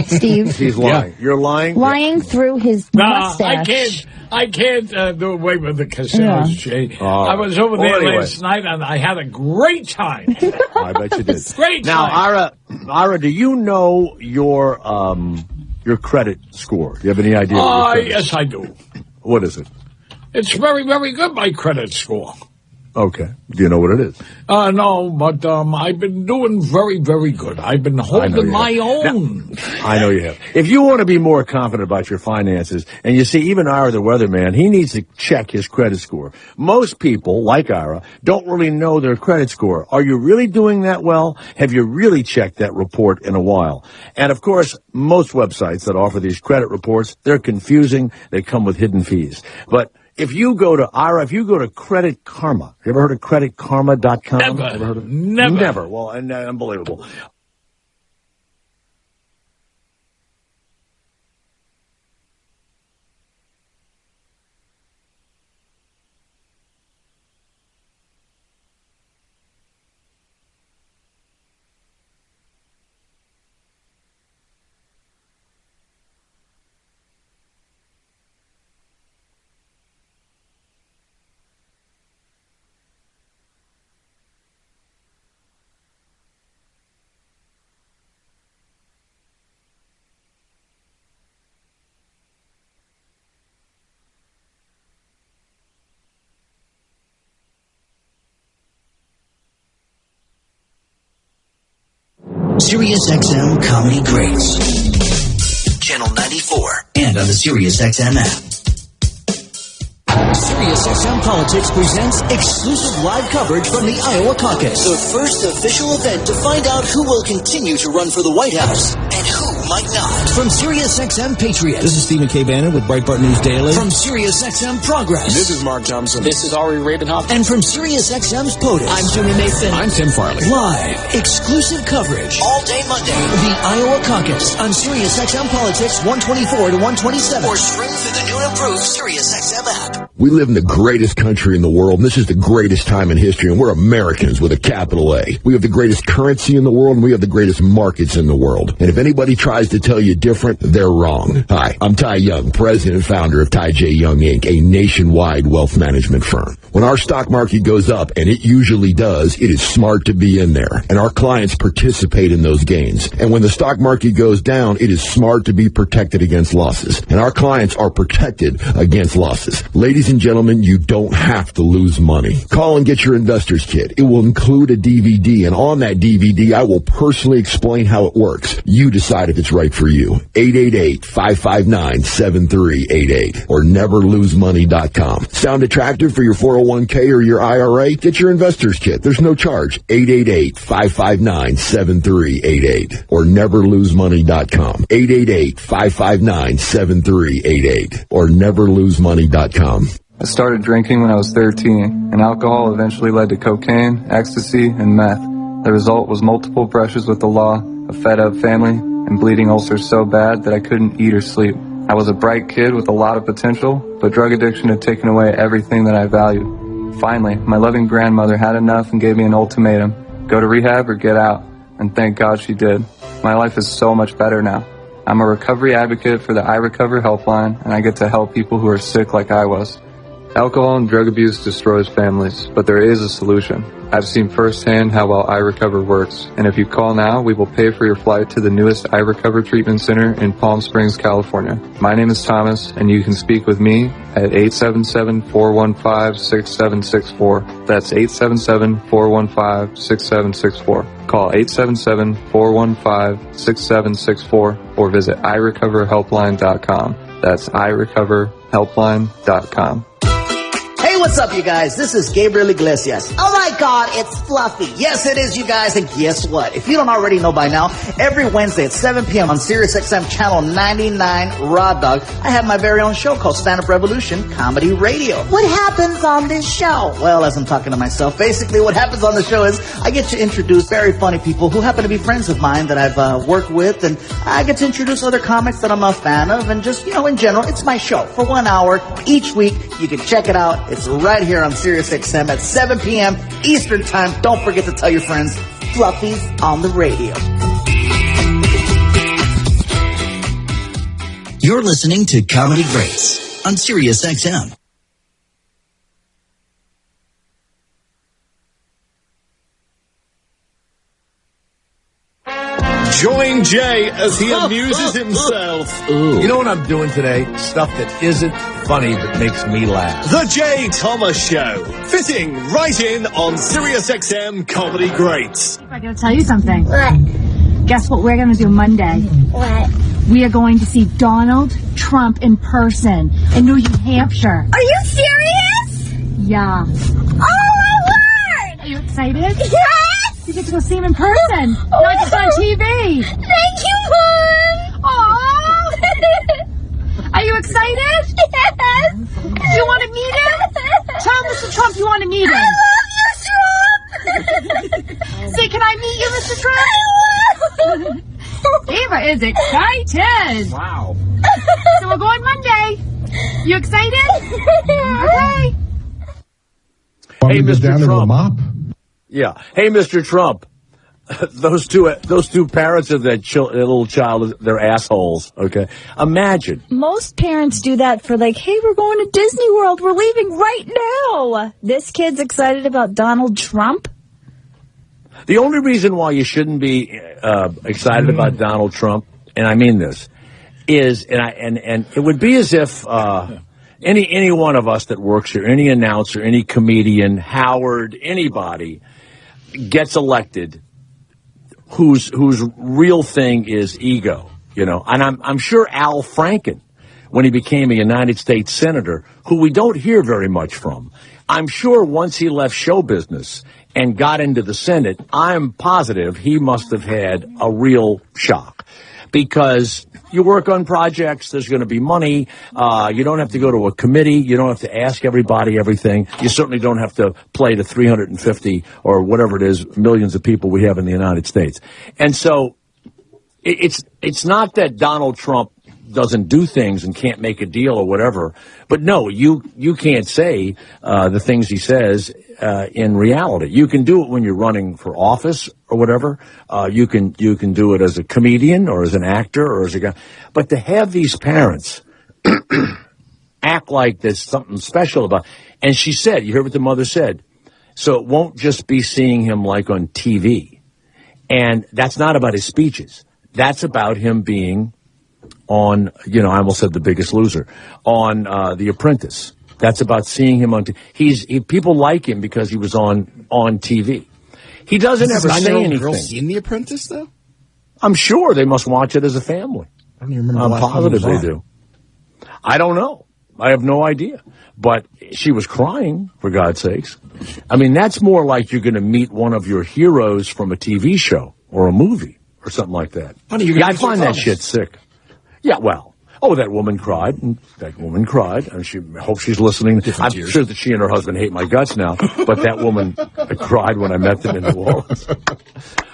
Steve. He's lying. You're lying? Lying through his mustache. I can't do away with the casinos, Jay. I was over there last night, and I had a great time. I bet you did. Great time. Now, Ira, do you know your credit score? Do you have any idea? Yes, I do. What is it? It's very, very good, my credit score. Okay. Do you know what it is? No, but I've been doing very, very good. I've been holding my own. I know you have. If you want to be more confident about your finances, and you see, even Ira the weatherman, he needs to check his credit score. Most people, like Ira, don't really know their credit score. Are you really doing that well? Have you really checked that report in a while? And, of course, most websites that offer these credit reports, they're confusing. They come with hidden fees. But if you go to Credit Karma, you ever heard of creditkarma.com? Never. Well, unbelievable. Sirius XM Comedy Greats. Channel 94 and on the Sirius XM app. Sirius XM Politics presents exclusive live coverage from the Iowa caucus. The first official event to find out who will continue to run for the White House and who might not. From Sirius XM Patriot. This is Stephen K. Bannon with Breitbart News Daily. From Sirius XM Progress. This is Mark Thompson. This is Ari Ravenhoff. And from Sirius XM's POTUS. I'm Jimmy Mason. I'm Tim Farley. Live, exclusive coverage, all day Monday. The Iowa caucus on Sirius XM Politics 124 to 127. Or stream through the new and improved Sirius XM app. We live in the greatest country in the world, and this is the greatest time in history, and we're Americans with a capital A. We have the greatest currency in the world, and we have the greatest markets in the world. And if anybody tries to tell you different, they're wrong. Hi, I'm Ty Young, president and founder of Ty J. Young, Inc., a nationwide wealth management firm. When our stock market goes up, and it usually does, it is smart to be in there, and our clients participate in those gains. And when the stock market goes down, it is smart to be protected against losses, and our clients are protected against losses. Ladies and gentlemen, you don't have to lose money. Call and get your investor's kit. It will include a DVD, and on that DVD, I will personally explain how it works. You decide if it's right for you. 888-559-7388 or neverlosemoney.com. Sound attractive for your 401k or your IRA? Get your investor's kit. There's no charge. 888-559-7388 or neverlosemoney.com. 888-559-7388 or neverlosemoney.com. I started drinking when I was 13, and alcohol eventually led to cocaine, ecstasy, and meth. The result was multiple brushes with the law, a fed-up family, and bleeding ulcers so bad that I couldn't eat or sleep. I was a bright kid with a lot of potential, but drug addiction had taken away everything that I valued. Finally, my loving grandmother had enough and gave me an ultimatum: go to rehab or get out. And thank God she did. My life is so much better now. I'm a recovery advocate for the I Recover helpline, and I get to help people who are sick like I was. Alcohol and drug abuse destroys families, but there is a solution. I've seen firsthand how well I Recover works, and if you call now, we will pay for your flight to the newest I Recover treatment center in Palm Springs, California. My name is Thomas, and you can speak with me at 877-415-6764. That's 877-415-6764. Call 877-415-6764 or visit irecoverhelpline.com. That's irecoverhelpline.com. Hey, what's up, you guys? This is Gabriel Iglesias. Oh my God, it's Fluffy. Yes, it is, you guys. And guess what? If you don't already know by now, every Wednesday at 7 p.m. on Sirius XM Channel 99 Raw Dog, I have my very own show called Stand Up Revolution Comedy Radio. What happens on this show? Well, as I'm talking to myself, basically what happens on the show is I get to introduce very funny people who happen to be friends of mine that I've worked with, and I get to introduce other comics that I'm a fan of, and just, in general, it's my show for 1 hour each week. You can check it out. It's right here on Sirius XM at 7 p.m. Eastern Time. Don't forget to tell your friends. Fluffy's on the radio. You're listening to Comedy Greats on Sirius XM. Join Jay as he amuses himself. You know what I'm doing today? Stuff that isn't funny but makes me laugh. The Jay Thomas Show. Fitting right in on SiriusXM Comedy Greats. I'm going to tell you something. What? Guess what we're going to do Monday? What? We are going to see Donald Trump in person in New Hampshire. Are you serious? Yeah. Oh, my word! Are you excited? Yes! You get to go see him in person, not just on TV. Thank you, Mom! Aww! Are you excited? Yes! You want to meet him? Tell Mr. Trump you want to meet him. I love you, Trump! Say, can I meet you, Mr. Trump? I will! Eva is excited. Wow. So we're going Monday. You excited? Okay. Hey, Mr. Trump. Yeah. Hey, Mr. Trump. Those two parents of that little child, they're assholes. Okay. Imagine. Most parents do that for like, hey, we're going to Disney World. We're leaving right now. This kid's excited about Donald Trump. The only reason why you shouldn't be excited about Donald Trump, and I mean this, is and it would be as if any one of us that works here, any announcer, any comedian, Howard, anybody gets elected, whose real thing is ego, you know. And I'm sure Al Franken, when he became a United States senator, who we don't hear very much from, I'm sure once he left show business and got into the Senate, I'm positive he must have had a real shock. Because you work on projects, there's going to be money, you don't have to go to a committee, you don't have to ask everybody everything, you certainly don't have to play to 350 or whatever it is, millions of people we have in the United States. And so, it's not that Donald Trump doesn't do things and can't make a deal or whatever, but no, you can't say the things he says in reality. You can do it when you're running for office or whatever. You can do it as a comedian or as an actor or as a guy. But to have these parents act like there's something special about, and she said, you heard what the mother said, so it won't just be seeing him like on TV. And that's not about his speeches. That's about him being on, I almost said The Biggest Loser, on The Apprentice. That's about seeing him on TV. People like him because he was on TV. He doesn't ever say anything. Girl seen The Apprentice, though? I'm sure they must watch it as a family. I don't even remember. I'm positive they do. I don't know. I have no idea. But she was crying, for God's sakes. I mean, that's more like you're going to meet one of your heroes from a TV show or a movie or something like that. Honey, I find that shit sick. Yeah, well, that woman cried, and she hopes she's listening. I'm sure that she and her husband hate my guts now, but that woman cried when I met them in New Orleans.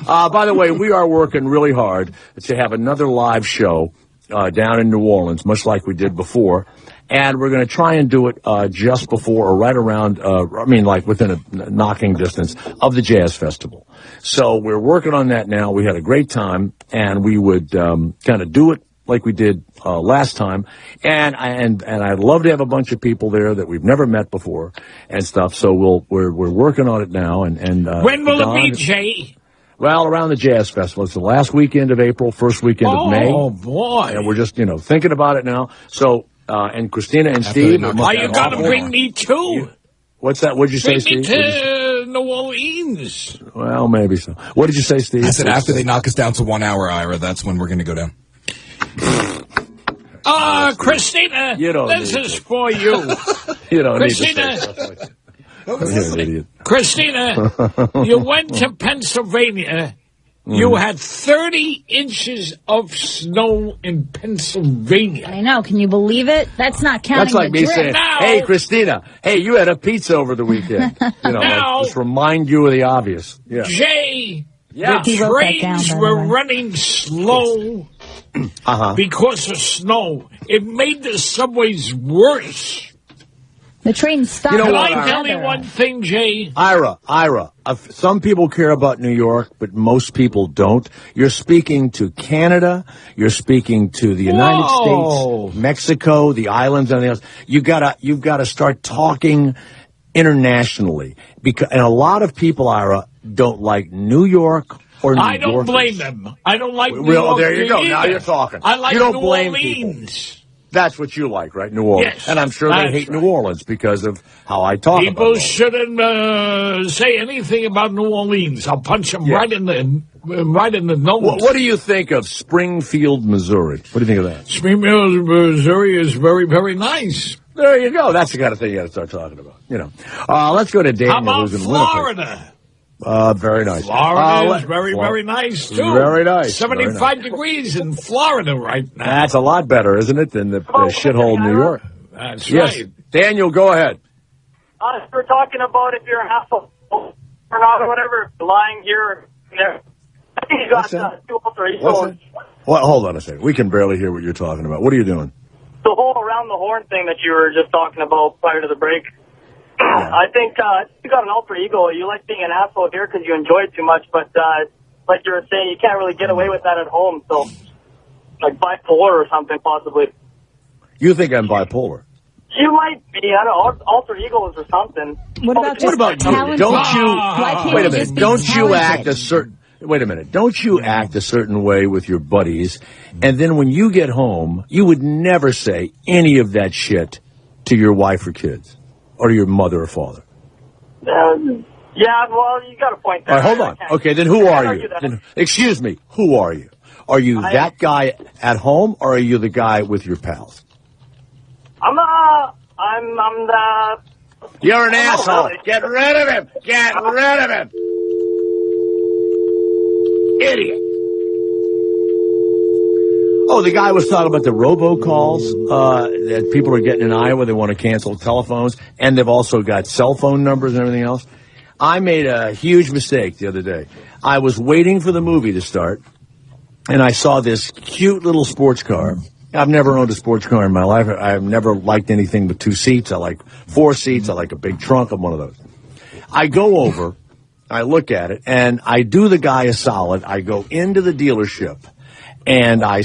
By the way, we are working really hard to have another live show down in New Orleans, much like we did before, and we're going to try and do it just before or right around, like within a knocking distance of the Jazz Festival. So we're working on that now. We had a great time, and we would kind of do it like we did last time, and I'd love to have a bunch of people there that we've never met before and stuff. So we're working on it now. And when will it be, Jay? Well, around the Jazz Festival. It's the last weekend of April, first weekend of May. Oh boy! And we're just thinking about it now. So and Christina and Steve, are you gonna bring me too? What's that? What'd you say, Steve? Bring me to New Orleans. Well, maybe so. What did you say, Steve? I said after they knock us down to 1 hour, Ira, that's when we're going to go down. Christina, this is for you. You don't Christina, need to say stuff like that. You're an idiot. Christina, you went to Pennsylvania. You had 30 inches of snow in Pennsylvania. I know. Can you believe it? That's not counting That's like the me drift. saying, hey, Christina, you had a pizza over the weekend. Now, just remind you of the obvious. Yeah. Jay, Yeah. the trains were running slow because of snow. It made the subways worse. The train stopped. Can I tell you one thing, Jay? Ira, some people care about New York, but most people don't. You're speaking to Canada. You're speaking to the United States, Mexico, the islands, and everything else. You've gotta start talking internationally. And a lot of people, Ira, don't like New York Or I don't blame them. I don't like New Well, York there you go. either. Now you're talking. I like you don't New blame Orleans. people. That's what you like, right? New Orleans. Yes, and I'm sure they hate right. New Orleans because of how I talk about People it. shouldn't say anything about New Orleans. I'll punch them right in the nose. What do you think of Springfield, Missouri? What do you think of that? Springfield, Missouri is very, very nice. There you go. That's the kind of thing you got to start talking about. Let's go to Daniel. How about who's in Florida? Very nice. Florida is very nice, too. Very nice. 75 degrees in Florida right now. That's a lot better, isn't it, than the shithole New York? That's yes. right. Daniel, go ahead. We're talking about if you're an asshole or not or whatever, lying here or there. I think you got two alter egos. Well, hold on a second. We can barely hear what you're talking about. What are you doing? The whole around the horn thing that you were just talking about prior to the break. I think you got an alter ego. You like being an asshole here because you enjoy it too much, but like you were saying, you can't really get away with that at home. So, like bipolar or something, possibly. You think I'm bipolar? You might be. I don't know, alter egos or something. What about you? Don't you? Wait a minute. Don't you act a certain? Wait a minute. Don't you act a certain way with your buddies, and then when you get home, you would never say any of that shit to your wife or kids, or to your mother or father? Yeah, well, you got a point there. All right, hold on. Okay, then who are you? Excuse me. Who are you? Are you that guy at home, or are you the guy with your pals? I'm the... You're an asshole. Really. Get rid of him. Get rid of him. Idiot. Oh, the guy was talking about the robocalls that people are getting in Iowa. They want to cancel telephones, and they've also got cell phone numbers and everything else. I made a huge mistake the other day. I was waiting for the movie to start, and I saw this cute little sports car. I've never owned a sports car in my life. I've never liked anything but 2 seats. I like 4 seats. I like a big trunk. I'm one of those. I go over, I look at it, and I do the guy a solid. I go into the dealership, and I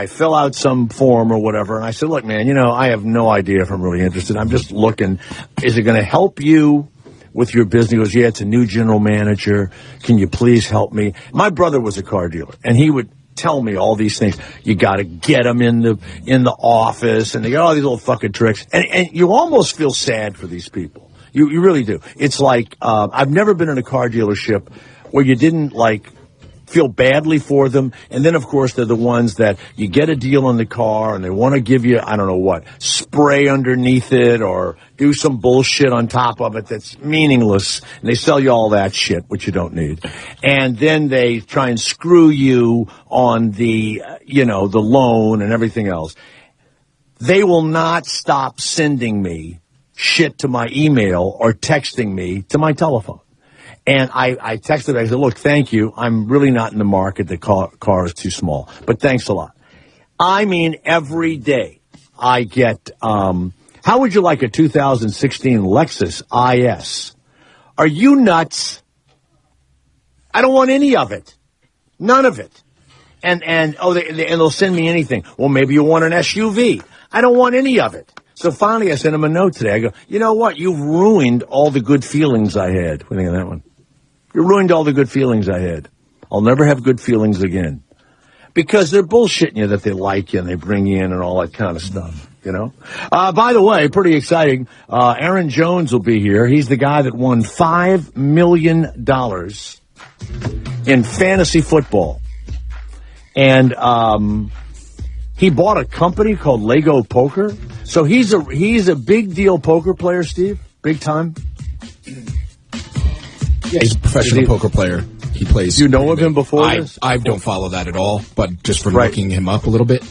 fill out some form or whatever, and I say, look, man, I have no idea if I'm really interested. I'm just looking. Is it going to help you with your business? He goes, yeah, it's a new general manager. Can you please help me? My brother was a car dealer, and he would tell me all these things. You got to get them in the office, and they got all these little fucking tricks. And you almost feel sad for these people. You really do. It's like I've never been in a car dealership where you didn't feel badly for them. And then, of course, they're the ones that you get a deal on the car and they want to give you, I don't know what, spray underneath it or do some bullshit on top of it that's meaningless. And they sell you all that shit, which you don't need. And then they try and screw you on the, the loan and everything else. They will not stop sending me shit to my email or texting me to my telephone. And I texted her. I said, look, thank you. I'm really not in the market. The car is too small. But thanks a lot. I mean, every day I get, how would you like a 2016 Lexus IS? Are you nuts? I don't want any of it. None of it. And they'll send me anything. Well, maybe you want an SUV. I don't want any of it. So finally I sent him a note today. I go, you know what? You've ruined all the good feelings I had. What do you think of that one? You ruined all the good feelings I had. I'll never have good feelings again. Because they're bullshitting you that they like you and they bring you in and all that kind of stuff, By the way, pretty exciting. Aaron Jones will be here. He's the guy that won $5 million in fantasy football. And he bought a company called Lego Poker. So he's a big deal poker player, Steve? Big time? Yeah, he's a professional poker plair. He plays. You know of him before this? I don't follow that at all, but just from looking him up a little bit.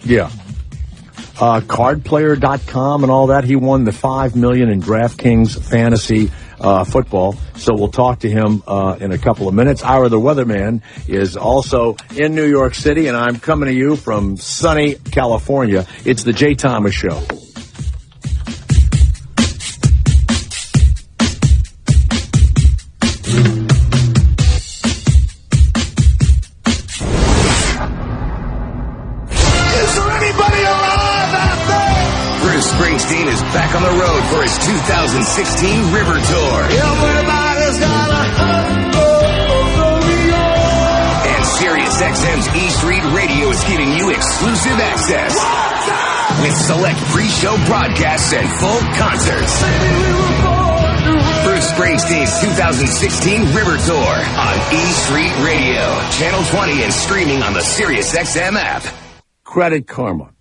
Yeah. Cardplayer.com and all that. He won the $5 million in DraftKings fantasy football. So we'll talk to him in a couple of minutes. Ira the Weatherman is also in New York City, and I'm coming to you from sunny California. It's the Jay Thomas Show. Springsteen is back on the road for his 2016 River Tour. Everybody's got a SiriusXM's E Street Radio is giving you exclusive access with select pre-show broadcasts and full concerts. Bruce Springsteen's 2016 River Tour on E Street Radio, Channel 20, and streaming on the SiriusXM app. Credit Karma.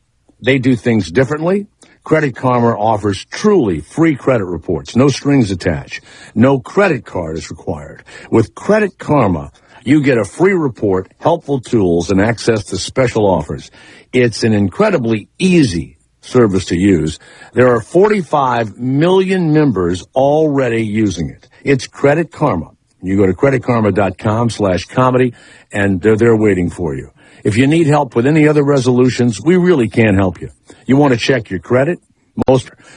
They do things differently. Credit Karma offers truly free credit reports, no strings attached. No credit card is required. With Credit Karma, you get a free report, helpful tools, and access to special offers. It's an incredibly easy service to use. There are 45 million members already using it. It's Credit Karma. You go to creditkarma.com/comedy, and they're there waiting for you. If you need help with any other resolutions, we really can't help you. You want to check your credit?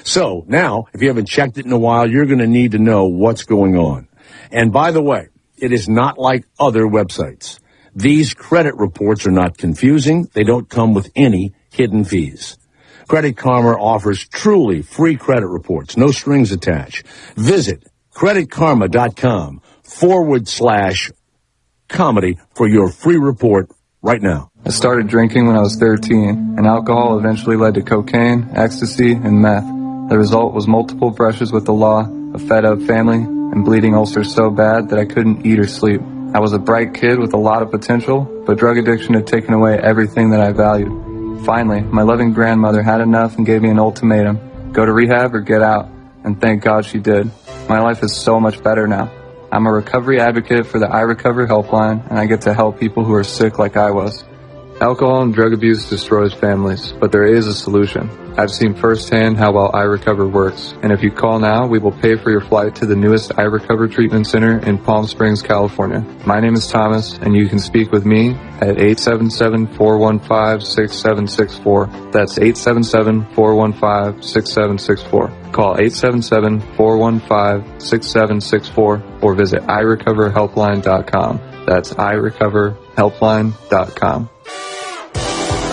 So now, if you haven't checked it in a while, you're going to need to know what's going on. And by the way, it is not like other websites. These credit reports are not confusing. They don't come with any hidden fees. Credit Karma offers truly free credit reports, no strings attached. Visit creditkarma.com/comedy for your free report right now. I started drinking when I was 13, and alcohol eventually led to cocaine, ecstasy, and meth. The result was multiple brushes with the law, a fed-up family, and bleeding ulcers so bad that I couldn't eat or sleep. I was a bright kid with a lot of potential, but drug addiction had taken away everything that I valued. Finally, my loving grandmother had enough and gave me an ultimatum: go to rehab or get out, and thank God she did. My life is so much better now. I'm a recovery advocate for the I Recover helpline, and I get to help people who are sick like I was. Alcohol and drug abuse destroys families, but there is a solution. I've seen firsthand how well I Recover works, and if you call now, we will pay for your flight to the newest I Recover treatment center in Palm Springs, California. My name is Thomas, and you can speak with me at 877-415-6764. That's 877-415-6764. Call 877-415-6764 or visit irecoverhelpline.com. That's irecoverhelpline.com.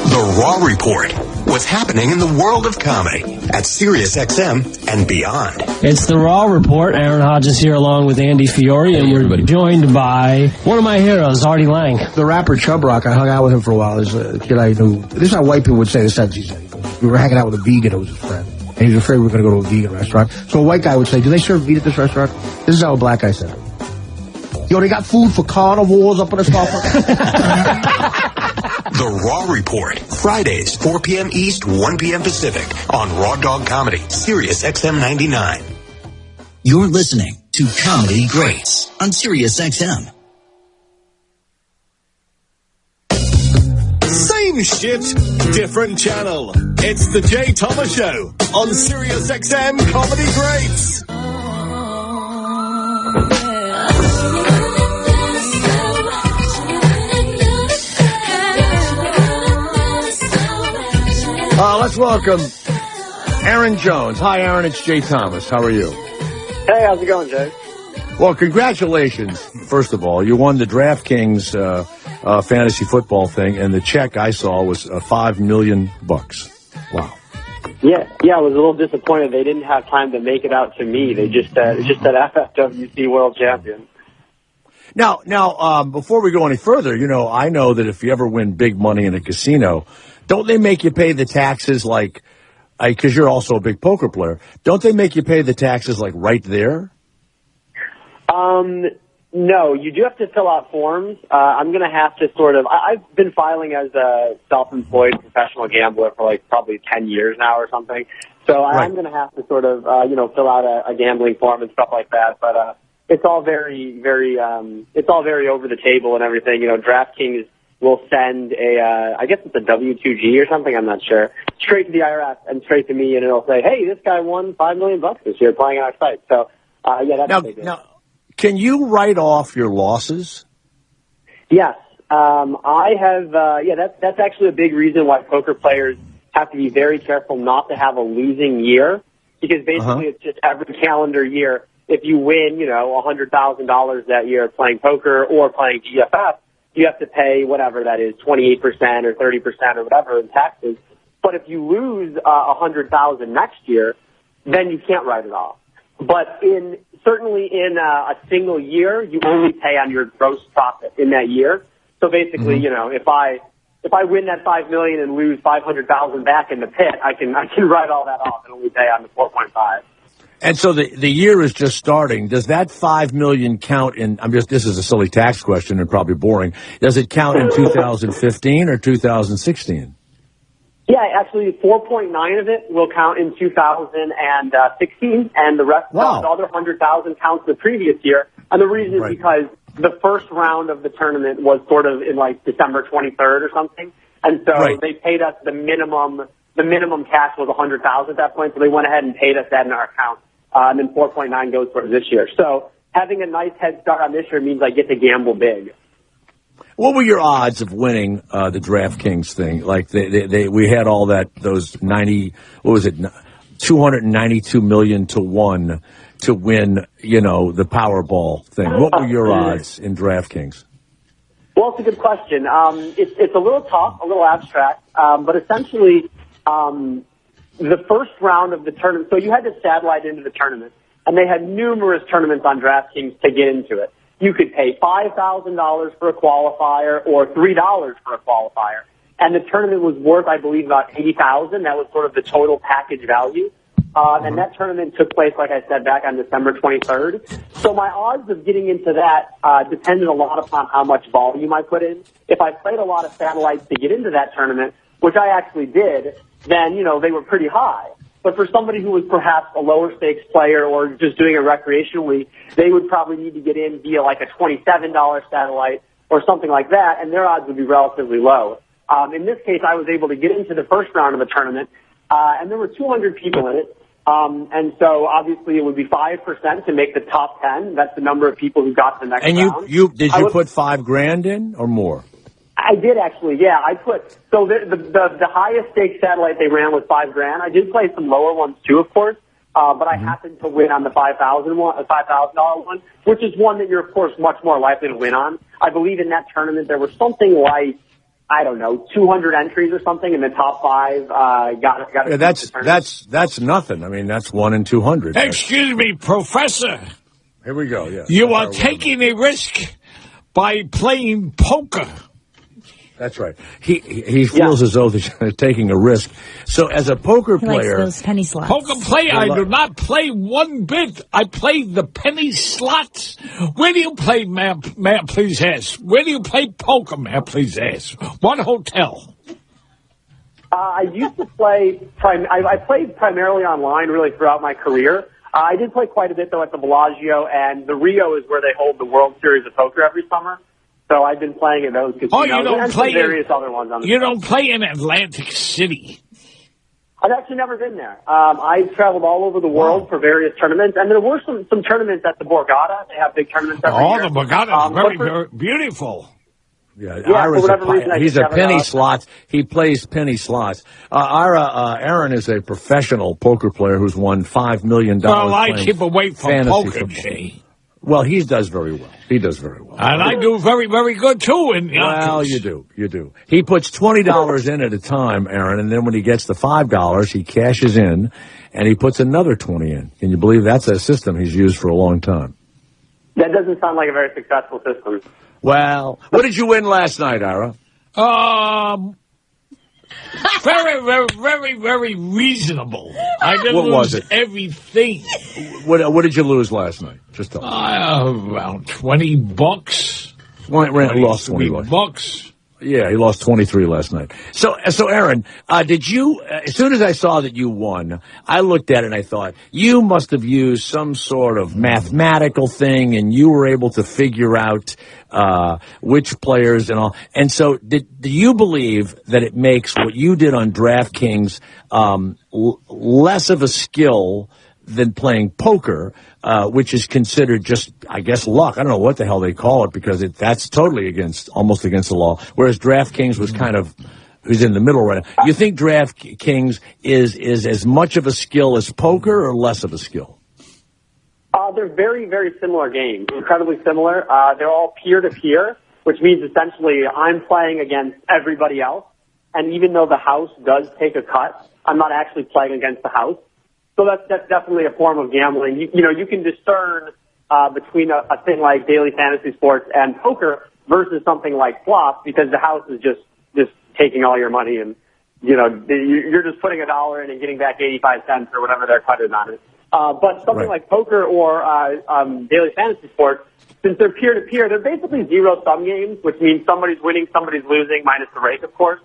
The Raw Report. What's happening in the world of comedy at SiriusXM and beyond. It's the Raw Report. Aaron Hodges here along with Andy Fiore, and we're joined by one of my heroes, Artie Lang. The rapper Chub Rock, I hung out with him for a while. There's a kid I knew. This is how white people would say this sentence. He said, we were hanging out with a vegan who was his friend, and he was afraid we were going to go to a vegan restaurant. So a white guy would say, do they serve meat at this restaurant? This is how a black guy said it. Yo, they got food for carnivores up in the Starbucks. The Raw Report, Fridays, 4 p.m. East, 1 p.m. Pacific, on Raw Dog Comedy, SiriusXM 99. You're listening to Comedy Greats on SiriusXM. Same shit, different channel. It's the Jay Thomas Show on SiriusXM Comedy Greats. Let's welcome Aaron Jones. Hi, Aaron. It's Jay Thomas. How are you? Hey, how's it going, Jay? Well, congratulations, first of all. You won the DraftKings fantasy football thing, and the check I saw was $5 million. Wow. Yeah, I was a little disappointed. They didn't have time to make it out to me. They just said FFWC World Champion. Now, before we go any further, I know that if you ever win big money in a casino, don't they make you pay the taxes because you're also a big poker player, don't they make you pay the taxes right there? No, you do have to fill out forms. I'm going to have to I've been filing as a self-employed professional gambler for probably 10 years now or something. So right. I'm going to have to fill out a gambling form and stuff like that. But, it's all very, very, it's all very over the table and everything. DraftKings will send I guess it's a W-2G or something, I'm not sure, straight to the IRS and straight to me, and it'll say, hey, this guy won $5 million this year playing on our site. So, that's what they do. Now, can you write off your losses? Yes. I have, that's actually a big reason why poker players have to be very careful not to have a losing year, because basically it's just every calendar year, if you win, $100,000 that year playing poker or playing GFF, you have to pay whatever that is, 28% or 30% or whatever in taxes. But if you lose $100,000 next year, then you can't write it off. But certainly in a single year, you only pay on your gross profit in that year. So basically, you know, if I win that $5 million and lose $500,000 back in the pit, I can write all that off and only pay on the 4.5. And so the year is just starting. Does that $5 million count in? This is a silly tax question and probably boring. Does it count in 2015 or 2016? Yeah, actually, 4.9 of it will count in 2016, and the rest, the other 100,000 counts the previous year. And the reason is because the first round of the tournament was sort of in like December 23rd or something, and so they paid us the minimum. The minimum cash was 100,000 at that point, so they went ahead and paid us that in our account. And then 4.9 goes for this year. So having a nice head start on this year means I get to gamble big. What were your odds of winning the DraftKings thing? Like we had all those 292 million to 1 to win, you know, the Powerball thing. What were your odds in DraftKings? Well, it's a good question. It's a little tough, a little abstract, but essentially, the first round of the tournament, so you had to satellite into the tournament, and they had numerous tournaments on DraftKings to get into it. You could pay $5,000 for a qualifier or $3 for a qualifier, and the tournament was worth, I believe, about $80,000. That was sort of the total package value. And that tournament took place, like I said, back on December 23rd. So my odds of getting into that depended a lot upon how much volume I put in. If I played a lot of satellites to get into that tournament, which I actually did, then, you know, they were pretty high. But for somebody who was perhaps a lower stakes player or just doing it recreationally, they would probably need to get in via like a $27 satellite or something like that, and their odds would be relatively low. In this case, I was able to get into the first round of the tournament, and there were 200 people in it. And so obviously it would be 5% to make the top 10. That's the number of people who got to the next round. And you put $5,000 in or more? I did actually, yeah. I put, so the highest stake satellite they ran was $5,000. I did play some lower ones too, of course. But I happened to win on the $5,000 one, which is one that you're of course much more likely to win on. I believe in that tournament there was something like, I don't know, 200 entries or something, and the top 5 got yeah, that's nothing. I mean, that's 1 in 200. Excuse me, Professor. Here we go. Yeah, you are taking a risk by playing poker. That's right. He feels as though they're taking a risk. So as a poker player, likes those penny slots. Poker player, I do not play one bit. I play the penny slots. Where do you play, ma'am, please ask? Where do you play poker, ma'am, please ask? What hotel? I used to play, I played primarily online really throughout my career. I did play quite a bit, though, at the Bellagio, and the Rio is where they hold the World Series of Poker every summer. So I've been playing in those casinos and various other ones on the You don't play in Atlantic City? I've actually never been there. I've traveled all over the world for various tournaments, and there were some tournaments at the Borgata. They have big tournaments every year. The Borgata is very beautiful. Yeah, for whatever reason, he's a penny slots. He plays penny slots. Aaron is a professional poker player who's won $5 million. Well, I keep away from poker, Jay. Well, he does very well. He does very well. And I do very, very good, too. Well, you do. He puts $20 in at a time, Aaron, and then when he gets the $5, he cashes in, and he puts another $20 in. Can you believe that's a system he's used for a long time? That doesn't sound like a very successful system. Well, what did you win last night, Ira? Very, very, very, very reasonable. I didn't lose everything. What did you lose last night? Just tell me. Around $20. Lost $20. Yeah, he lost 23 last night. So Aaron, did you? As soon as I saw that you won, I looked at it and I thought you must have used some sort of mathematical thing, and you were able to figure out which players and all. And so, do you believe that it makes what you did on DraftKings less of a skill than playing poker, which is considered just, I guess, luck? I don't know what the hell they call it, because that's totally almost against the law. Whereas DraftKings was kind of, who's in the middle right now. You think DraftKings is as much of a skill as poker or less of a skill? They're very, very similar games, incredibly similar. They're all peer-to-peer, which means essentially I'm playing against everybody else. And even though the house does take a cut, I'm not actually playing against the house. So that's definitely a form of gambling. You can discern between a thing like daily fantasy sports and poker versus something like slots, because the house is just taking all your money, and you're just putting $1 in and getting back 85 cents or whatever their cut is on it. But something like poker or daily fantasy sports, since they're peer-to-peer, they're basically zero-sum games, which means somebody's winning, somebody's losing, minus the rake, of course.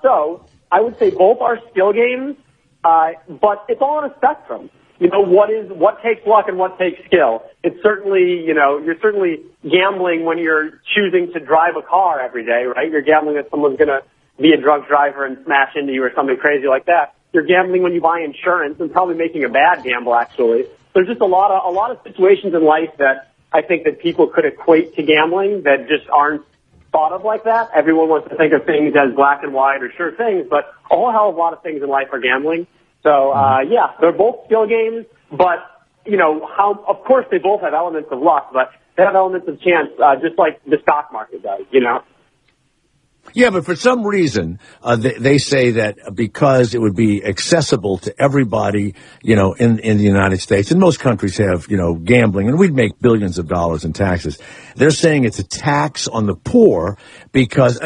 So I would say both are skill games, but it's all on a spectrum. What takes luck and what takes skill? It's certainly, you're certainly gambling when you're choosing to drive a car every day, right? You're gambling that someone's going to be a drunk driver and smash into you or something crazy like that. You're gambling when you buy insurance and probably making a bad gamble, actually. There's just a lot of situations in life that I think that people could equate to gambling that just aren't thought of like that. Everyone wants to think of things as black and white or sure things, but a whole hell of a lot of things in life are gambling. So, yeah, they're both skill games, but, of course they both have elements of luck, but they have elements of chance, just like the stock market does, Yeah, but for some reason, they say that because it would be accessible to everybody, in the United States, and most countries have, gambling, and we'd make billions of dollars in taxes. They're saying it's a tax on the poor because,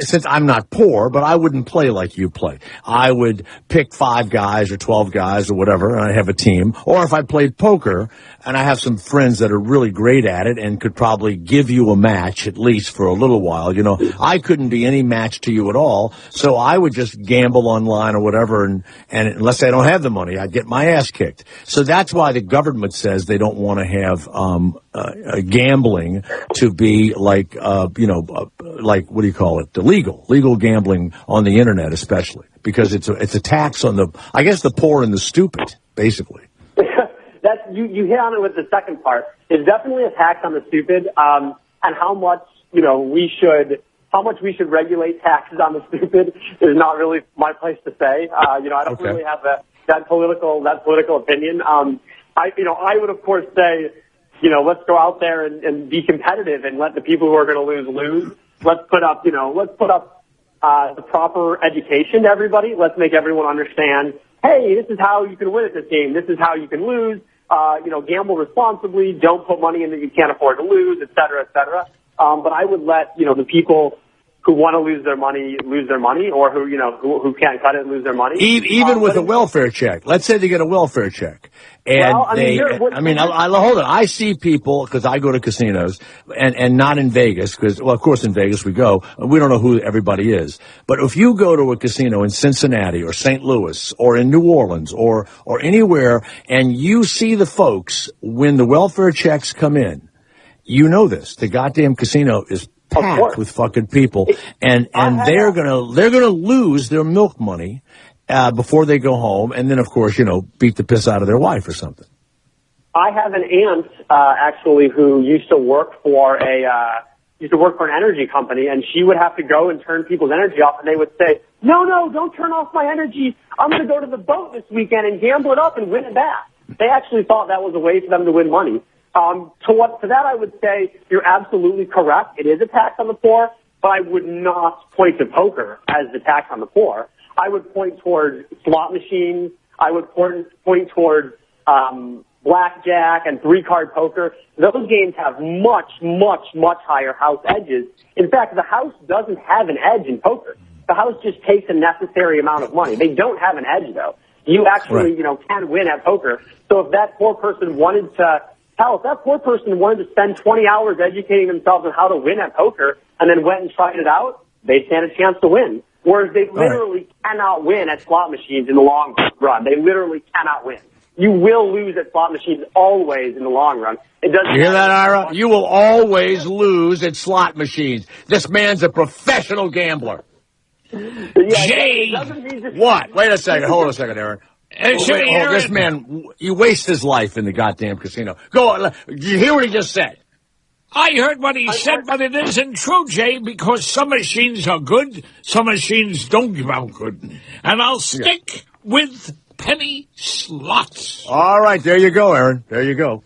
since I'm not poor, but I wouldn't play like you play. I would pick 5 guys or 12 guys or whatever, and I have a team. Or if I played poker, and I have some friends that are really great at it and could probably give you a match, at least for a little while, I couldn't be any match to you at all, so I would just gamble online or whatever, and unless I don't have the money, I'd get my ass kicked. So that's why the government says they don't want to have gambling to be like, like, what do you call it, legal gambling on the internet, especially, because it's a tax on the poor and the stupid, basically. You hit on it with the second part. It's definitely a tax on the stupid, and how much we should regulate taxes on the stupid is not really my place to say. I don't really have that political opinion. I would of course say, let's go out there and be competitive and let the people who are going to lose. Let's put up the proper education to everybody. Let's make everyone understand, hey, this is how you can win at this game. This is how you can lose. Gamble responsibly. Don't put money in that you can't afford to lose, et cetera, et cetera. But I would let, the people who want to lose their money, or who can't cut it and lose their money. Even with a welfare check. Let's say they get a welfare check. And hold on. I see people, because I go to casinos, and not in Vegas, because, of course in Vegas we go, and we don't know who everybody is. But if you go to a casino in Cincinnati or St. Louis or in New Orleans or anywhere, and you see the folks, when the welfare checks come in, you know this, the goddamn casino is packed with fucking people, and they're gonna lose their milk money before they go home, and then of course beat the piss out of their wife or something. I have an aunt actually who used to work for an energy company, and she would have to go and turn people's energy off, and they would say, no, don't turn off my energy. I'm going to go to the boat this weekend and gamble it up and win it back. They actually thought that was a way for them to win money. To that I would say you're absolutely correct. It is a tax on the poor, but I would not point to poker as the tax on the poor. I would point towards slot machines. I would point towards blackjack and 3-card poker. Those games have much, much, much higher house edges. In fact, the house doesn't have an edge in poker. The house just takes a necessary amount of money. They don't have an edge, though. You actually, can win at poker. So if that poor person wanted to spend 20 hours educating themselves on how to win at poker and then went and tried it out, they'd stand a chance to win. Whereas they literally cannot win at slot machines in the long run. They literally cannot win. You will lose at slot machines always in the long run. It doesn't. You hear that, Ira? You will always lose at slot machines. This man's a professional gambler. Jay! What? Wait a second. Hold on a second, Aaron. This man, you waste his life in the goddamn casino. Go on. Did you hear what he just said? I heard what he said, but it isn't true, Jay, because some machines are good, some machines don't give out good. And I'll stick with penny slots. All right, there you go, Aaron. There you go.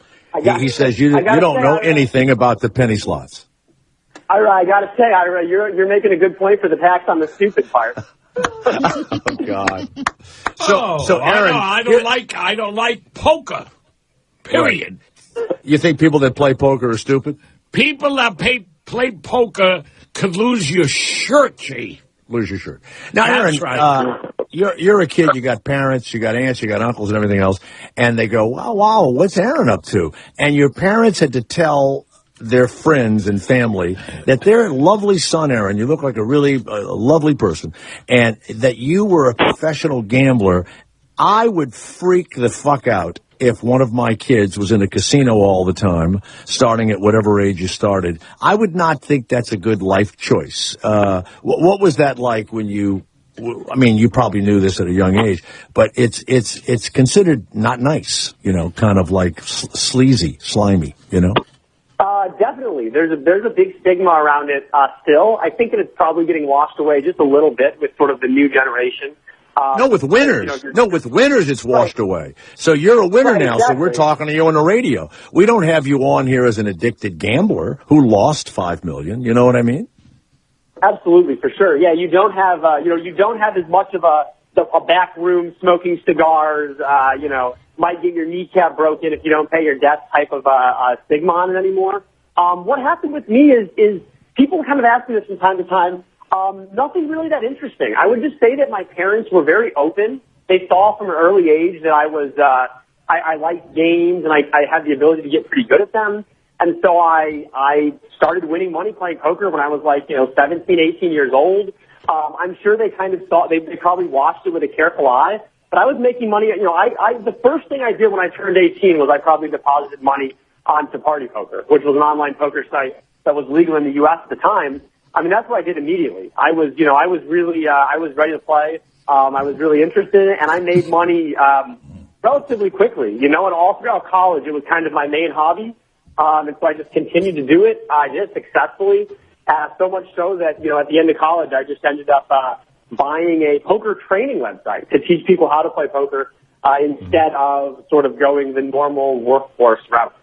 He says you don't know anything about the penny slots. Ira, I gotta say, Ira, you're making a good point for the tax on the stupid part. Oh God! So Aaron, I don't like poker. Period. You think people that play poker are stupid? People that play poker could lose your shirt, Jay. Lose your shirt. Now, Aaron, you're a kid. You got parents, you got aunts, you got uncles, and everything else. And they go, wow, what's Aaron up to? And your parents had to tell their friends and family that their lovely son, Aaron, you look like a really lovely person, and that you were a professional gambler. I would freak the fuck out if one of my kids was in a casino all the time, starting at whatever age you started. I would not think that's a good life choice. What was that like when you, I mean, you probably knew this at a young age, but it's considered not nice, kind of like sleazy, slimy, Definitely. There's a big stigma around it still. I think that it's probably getting washed away just a little bit with sort of the new generation. No, with winners. With winners, it's washed away. So you're a winner now, exactly. So we're talking to you on the radio. We don't have you on here as an addicted gambler who lost $5 million. You know what I mean? Absolutely, for sure. Yeah, you don't have, you don't have as much of a back room smoking cigars, might get your kneecap broken if you don't pay your debts type of stigma on it anymore. What happened with me is people kind of ask me this from time to time. Nothing really that interesting. I would just say that my parents were very open. They saw from an early age that I was, I liked games and I had the ability to get pretty good at them. And so I started winning money playing poker when I was 17, 18 years old. I'm sure they kind of thought, they probably watched it with a careful eye, but I was making money. The first thing I did when I turned 18 was I probably deposited money onto Party Poker, which was an online poker site that was legal in the U.S. at the time. I mean, that's what I did immediately. I was really, I was ready to play. I was really interested in it, and I made money, relatively quickly. And all throughout college, it was kind of my main hobby. And so I just continued to do it. I did it successfully, so much so that, at the end of college, I just ended up, buying a poker training website to teach people how to play poker, instead of sort of going the normal workforce route.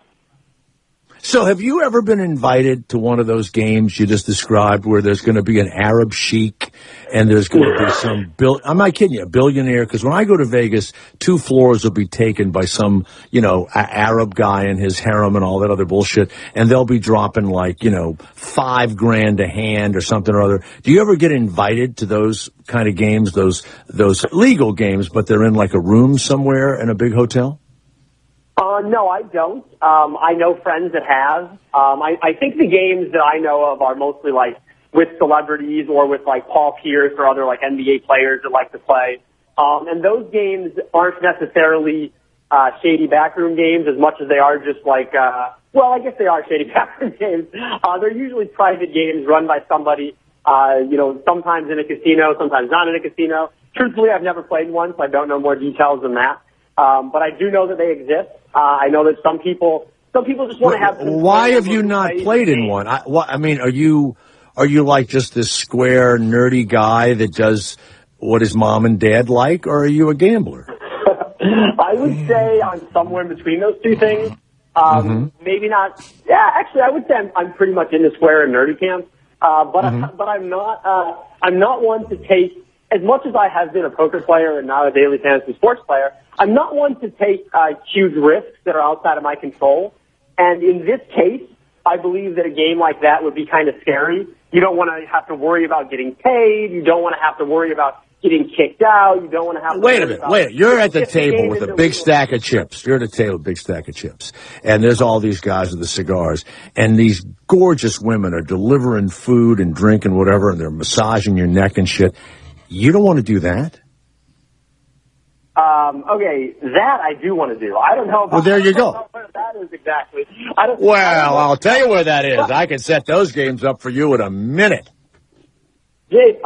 So have you ever been invited to one of those games you just described where there's going to be an Arab sheik and there's going to be some I'm not kidding you, a billionaire? Because when I go to Vegas, 2 floors will be taken by some, Arab guy and his harem and all that other bullshit, and they'll be dropping $5,000 a hand or something or other. Do you ever get invited to those kind of games, those legal games, but they're in like a room somewhere in a big hotel? No, I don't. I know friends that have. I think the games that I know of are mostly with celebrities or with Paul Pierce or other NBA players that like to play. And those games aren't necessarily shady backroom games as much as they are just I guess they are shady backroom games. They're usually private games run by somebody, sometimes in a casino, sometimes not in a casino. Truthfully, I've never played one, so I don't know more details than that. But I do know that they exist. I know that some people just want to have. Why have you not played in one? I mean, are you like just this square nerdy guy that does what his mom and dad like, or are you a gambler? I would say I'm somewhere in between those two things. Maybe not. Yeah, actually, I would say I'm pretty much in the square and nerdy camp. But I'm not one to take. As much as I have been a poker player and now a daily fantasy sports player, I'm not one to take huge risks that are outside of my control. And in this case, I believe that a game like that would be kind of scary. You don't want to have to worry about getting paid. You don't want to have to worry about getting kicked out. You don't want to have to Wait a minute. You're at the table with a big stack of chips. You're at a table with a big stack of chips. And there's all these guys with the cigars. And these gorgeous women are delivering food and drink and whatever, and they're massaging your neck and shit. You don't want to do that? Okay, that I do want to do. I don't know about, well, there you go. Where that is exactly. I'll tell you where that is. I can set those games up for you in a minute. Jay,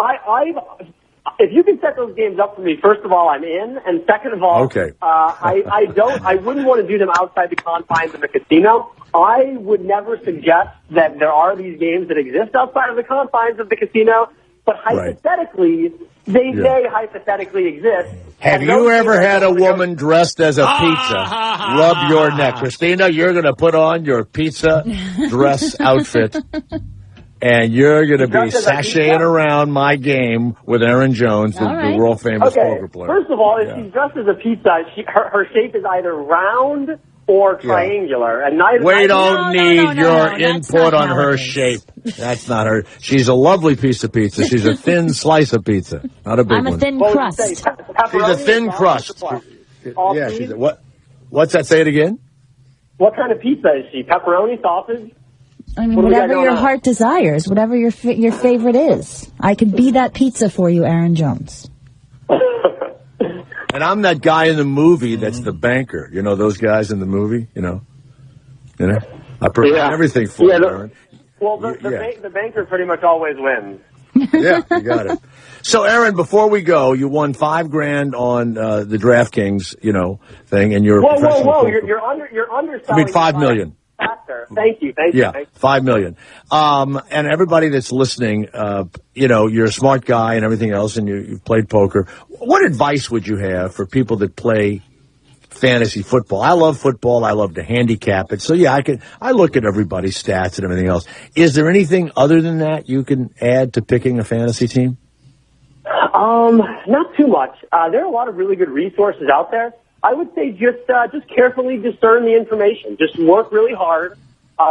if you can set those games up for me, first of all, I'm in, and second of all, okay. I wouldn't want to do them outside the confines of a casino. I would never suggest that there are these games that exist outside of the confines of the casino, but hypothetically, they hypothetically exist. Have you ever had a woman dressed as a pizza rub your neck? Christina, you're going to put on your pizza dress outfit, and you're going to be sashaying around my game with Aaron Jones, the world-famous poker player. First of all, if she's dressed as a pizza, her shape is either round or triangular, and neither. We don't need your input on her shape. That's not her. She's a lovely piece of pizza. She's a thin slice of pizza, not a big one. I'm a thin crust. She's a thin crust. Yeah, she's a, what? What's that? Say it again. What kind of pizza is she? Pepperoni, sausage? I mean, whatever your heart desires, whatever your favorite is. I could be that pizza for you, Aaron Jones. And I'm that guy in the movie that's the banker. You know those guys in the movie. You know. I prepare everything for you, Aaron. Well, the banker pretty much always wins. Yeah, you got it. So, Aaron, before we go, you won $5,000 on the DraftKings, thing, and you're whoa! You're underselling. I mean, $5 million. Thank you. Yeah, $5 million. And everybody that's listening, you're a smart guy and everything else, and you've played poker. What advice would you have for people that play fantasy football? I love football. I love to handicap it. So yeah, I look at everybody's stats and everything else. Is there anything other than that you can add to picking a fantasy team? Not too much. There are a lot of really good resources out there. I would say just carefully discern the information. Just work really hard.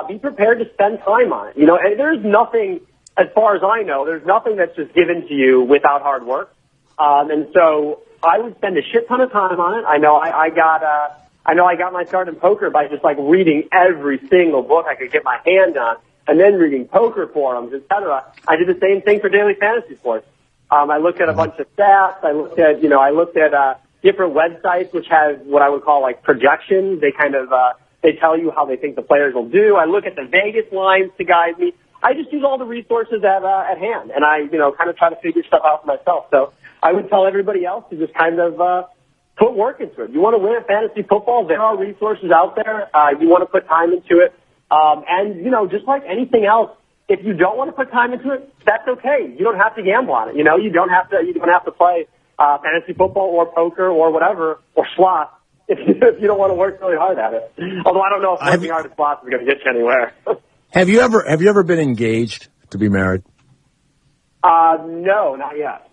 Be prepared to spend time on it. And there's nothing, as far as I know, there's nothing that's just given to you without hard work. And so I would spend a shit ton of time on it. I know I got my start in poker by just reading every single book I could get my hand on, and then reading poker forums, etc. I did the same thing for daily fantasy sports. I looked at a bunch of stats. I looked at different websites which have what I would call projections. They they tell you how they think the players will do. I look at the Vegas lines to guide me. I just use all the resources at hand, and I kind of try to figure stuff out for myself. So I would tell everybody else to just put work into it. You want to win at fantasy football, there are resources out there. You want to put time into it. And just like anything else, if you don't want to put time into it, that's okay. You don't have to gamble on it. You don't have to play fantasy football or poker or whatever, or slots, if you don't want to work really hard at it. Although I don't know if working hard at slots is going to get you anywhere. Have you ever been engaged to be married? No, not yet.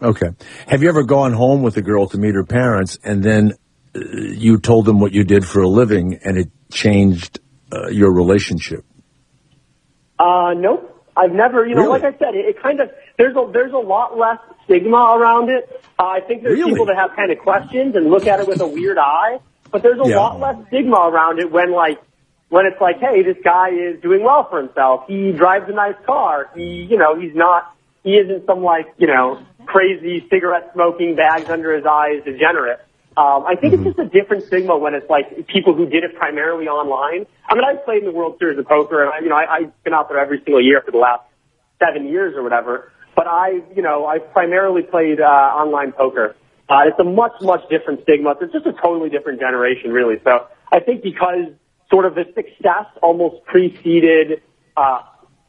Okay. Have you ever gone home with a girl to meet her parents, and then you told them what you did for a living, and it changed your relationship? Nope. I've never, Really? Like I said, it kind of, there's a lot less stigma around it. I think there's people that have kind of questions and look at it with a weird eye, but there's a lot less stigma around it when it's like, hey, this guy is doing well for himself. He drives a nice car. He isn't some crazy cigarette smoking, bags under his eyes degenerate. I think it's just a different stigma when it's people who did it primarily online. I mean, I've played in the World Series of Poker, and I've been out there every single year for the last 7 years or whatever. But I've primarily played online poker. It's a much, much different stigma. It's just a totally different generation, really. So I think because sort of the success almost preceded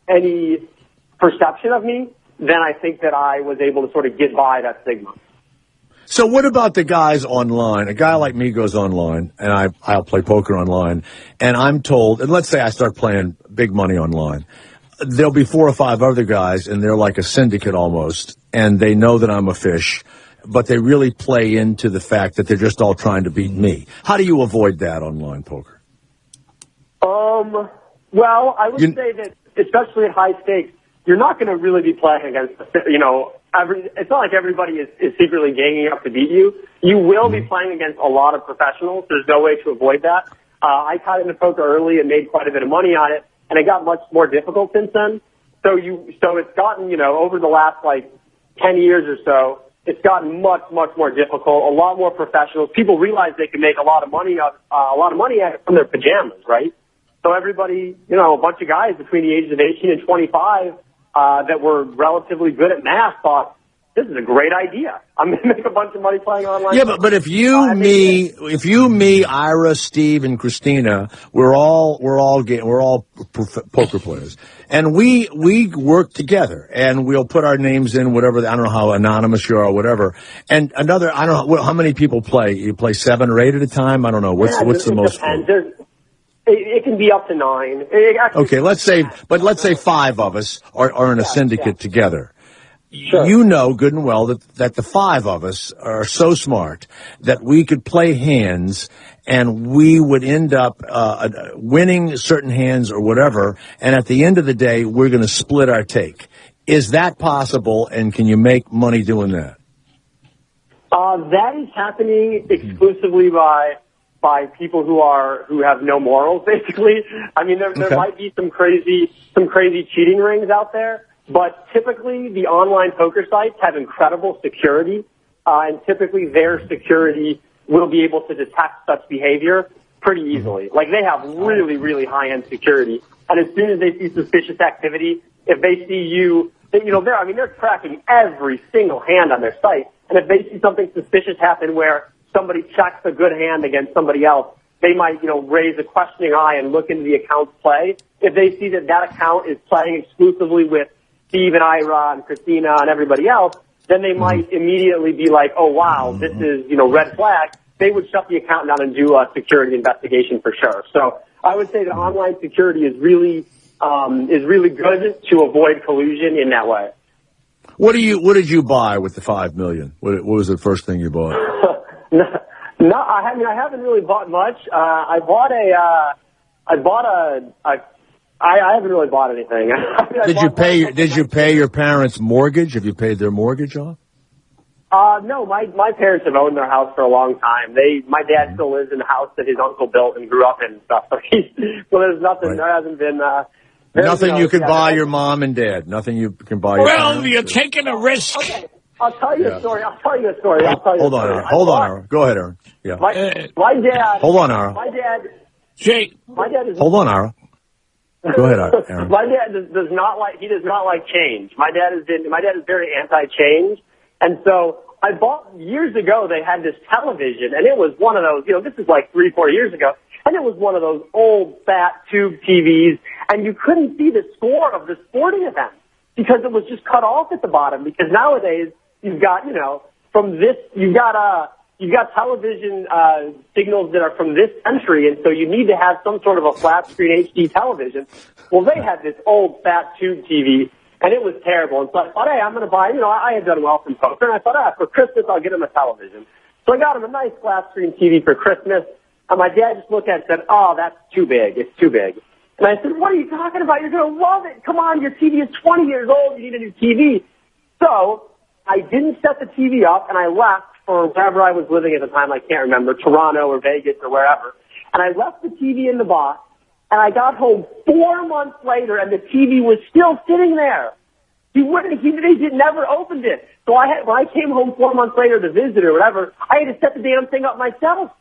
any perception of me, then I think that I was able to sort of get by that stigma. So what about the guys online? A guy like me goes online, and I'll play poker online, and I'm told, and let's say I start playing big money online, there'll be 4 or 5 other guys, and they're like a syndicate almost, and they know that I'm a fish, but they really play into the fact that they're just all trying to beat me. How do you avoid that online poker? Well, I would say that, especially at high stakes, you're not going to really be playing against, it's not like everybody is secretly ganging up to beat you. You will be playing against a lot of professionals. There's no way to avoid that. I got into poker early and made quite a bit of money on it, and it got much more difficult since then. So it's gotten, over the last 10 years or so, it's gotten much, much more difficult. A lot more professionals. People realize they can make a lot of money from their pajamas, right? So everybody, a bunch of guys between the ages of 18 and 25 that were relatively good at math thought, this is a great idea. I'm going to make a bunch of money playing online. Yeah, but if you, me, Ira, Steve, and Christina, we're all poker players, and we work together, and we'll put our names in whatever. I don't know how anonymous you are or whatever. And I don't know how many people play. You play 7 or 8 at a time. I don't know what's the most. It can be up to 9. Okay, let's say 5 of us are in a syndicate together. Sure. You know good and well that the 5 of us are so smart that we could play hands and we would end up winning certain hands or whatever, and at the end of the day, we're going to split our take. Is that possible, and can you make money doing that? That is happening exclusively by people who have no morals, basically. I mean, there might be some crazy cheating rings out there, but typically the online poker sites have incredible security, and typically their security will be able to detect such behavior pretty easily. Like, they have really, really high-end security, and as soon as they see suspicious activity, if they see you, they're tracking every single hand on their site, and if they see something suspicious happen where somebody checks a good hand against somebody else, they might, raise a questioning eye and look into the account's play. If they see that account is playing exclusively with Steve and Ira and Christina and everybody else, then they might immediately be like, oh, wow, this is, red flag. They would shut the account down and do a security investigation for sure. So I would say that online security is really good to avoid collusion in that way. What did you buy with the $5 million? What was the first thing you bought? No, I haven't really bought much. I haven't really bought anything. Did you pay your parents' mortgage? Have you paid their mortgage off? No, my parents have owned their house for a long time. My dad still lives in the house that his uncle built and grew up in and stuff. So there's nothing. Right. There hasn't been. Nothing you can buy your mom and dad. Nothing you can buy your parents. Well, you're taking a risk. Okay. I'll tell you a story. Hold on, Aaron. Go ahead, Aaron. Yeah. My dad. Hold on, Aaron. My dad. Jake. My dad is. Hold on, Aaron. Go ahead, Aaron. My dad does not like change. My dad is very anti-change, and so I bought years ago. They had this television, and it was one of those. This is like 3-4 years ago, and it was one of those old fat tube TVs, and you couldn't see the score of the sporting event because it was just cut off at the bottom. Because nowadays you've got you've got television signals that are from this country, and so you need to have some sort of a flat screen HD television. Well, they had this old fat tube TV, and it was terrible. And so I thought, hey, I'm going to buy, I had done well from poker, and I thought, for Christmas, I'll get him a television. So I got him a nice flat screen TV for Christmas, and my dad just looked at it and said, oh, that's too big. It's too big. And I said, what are you talking about? You're going to love it. Come on, your TV is 20 years old. You need a new TV. So I didn't set the TV up, and I left for wherever I was living at the time. I can't remember, Toronto or Vegas or wherever. And I left the TV in the box, and I got home 4 months later, and the TV was still sitting there. They never opened it. So when I came home 4 months later to visit or whatever, I had to set the damn thing up myself.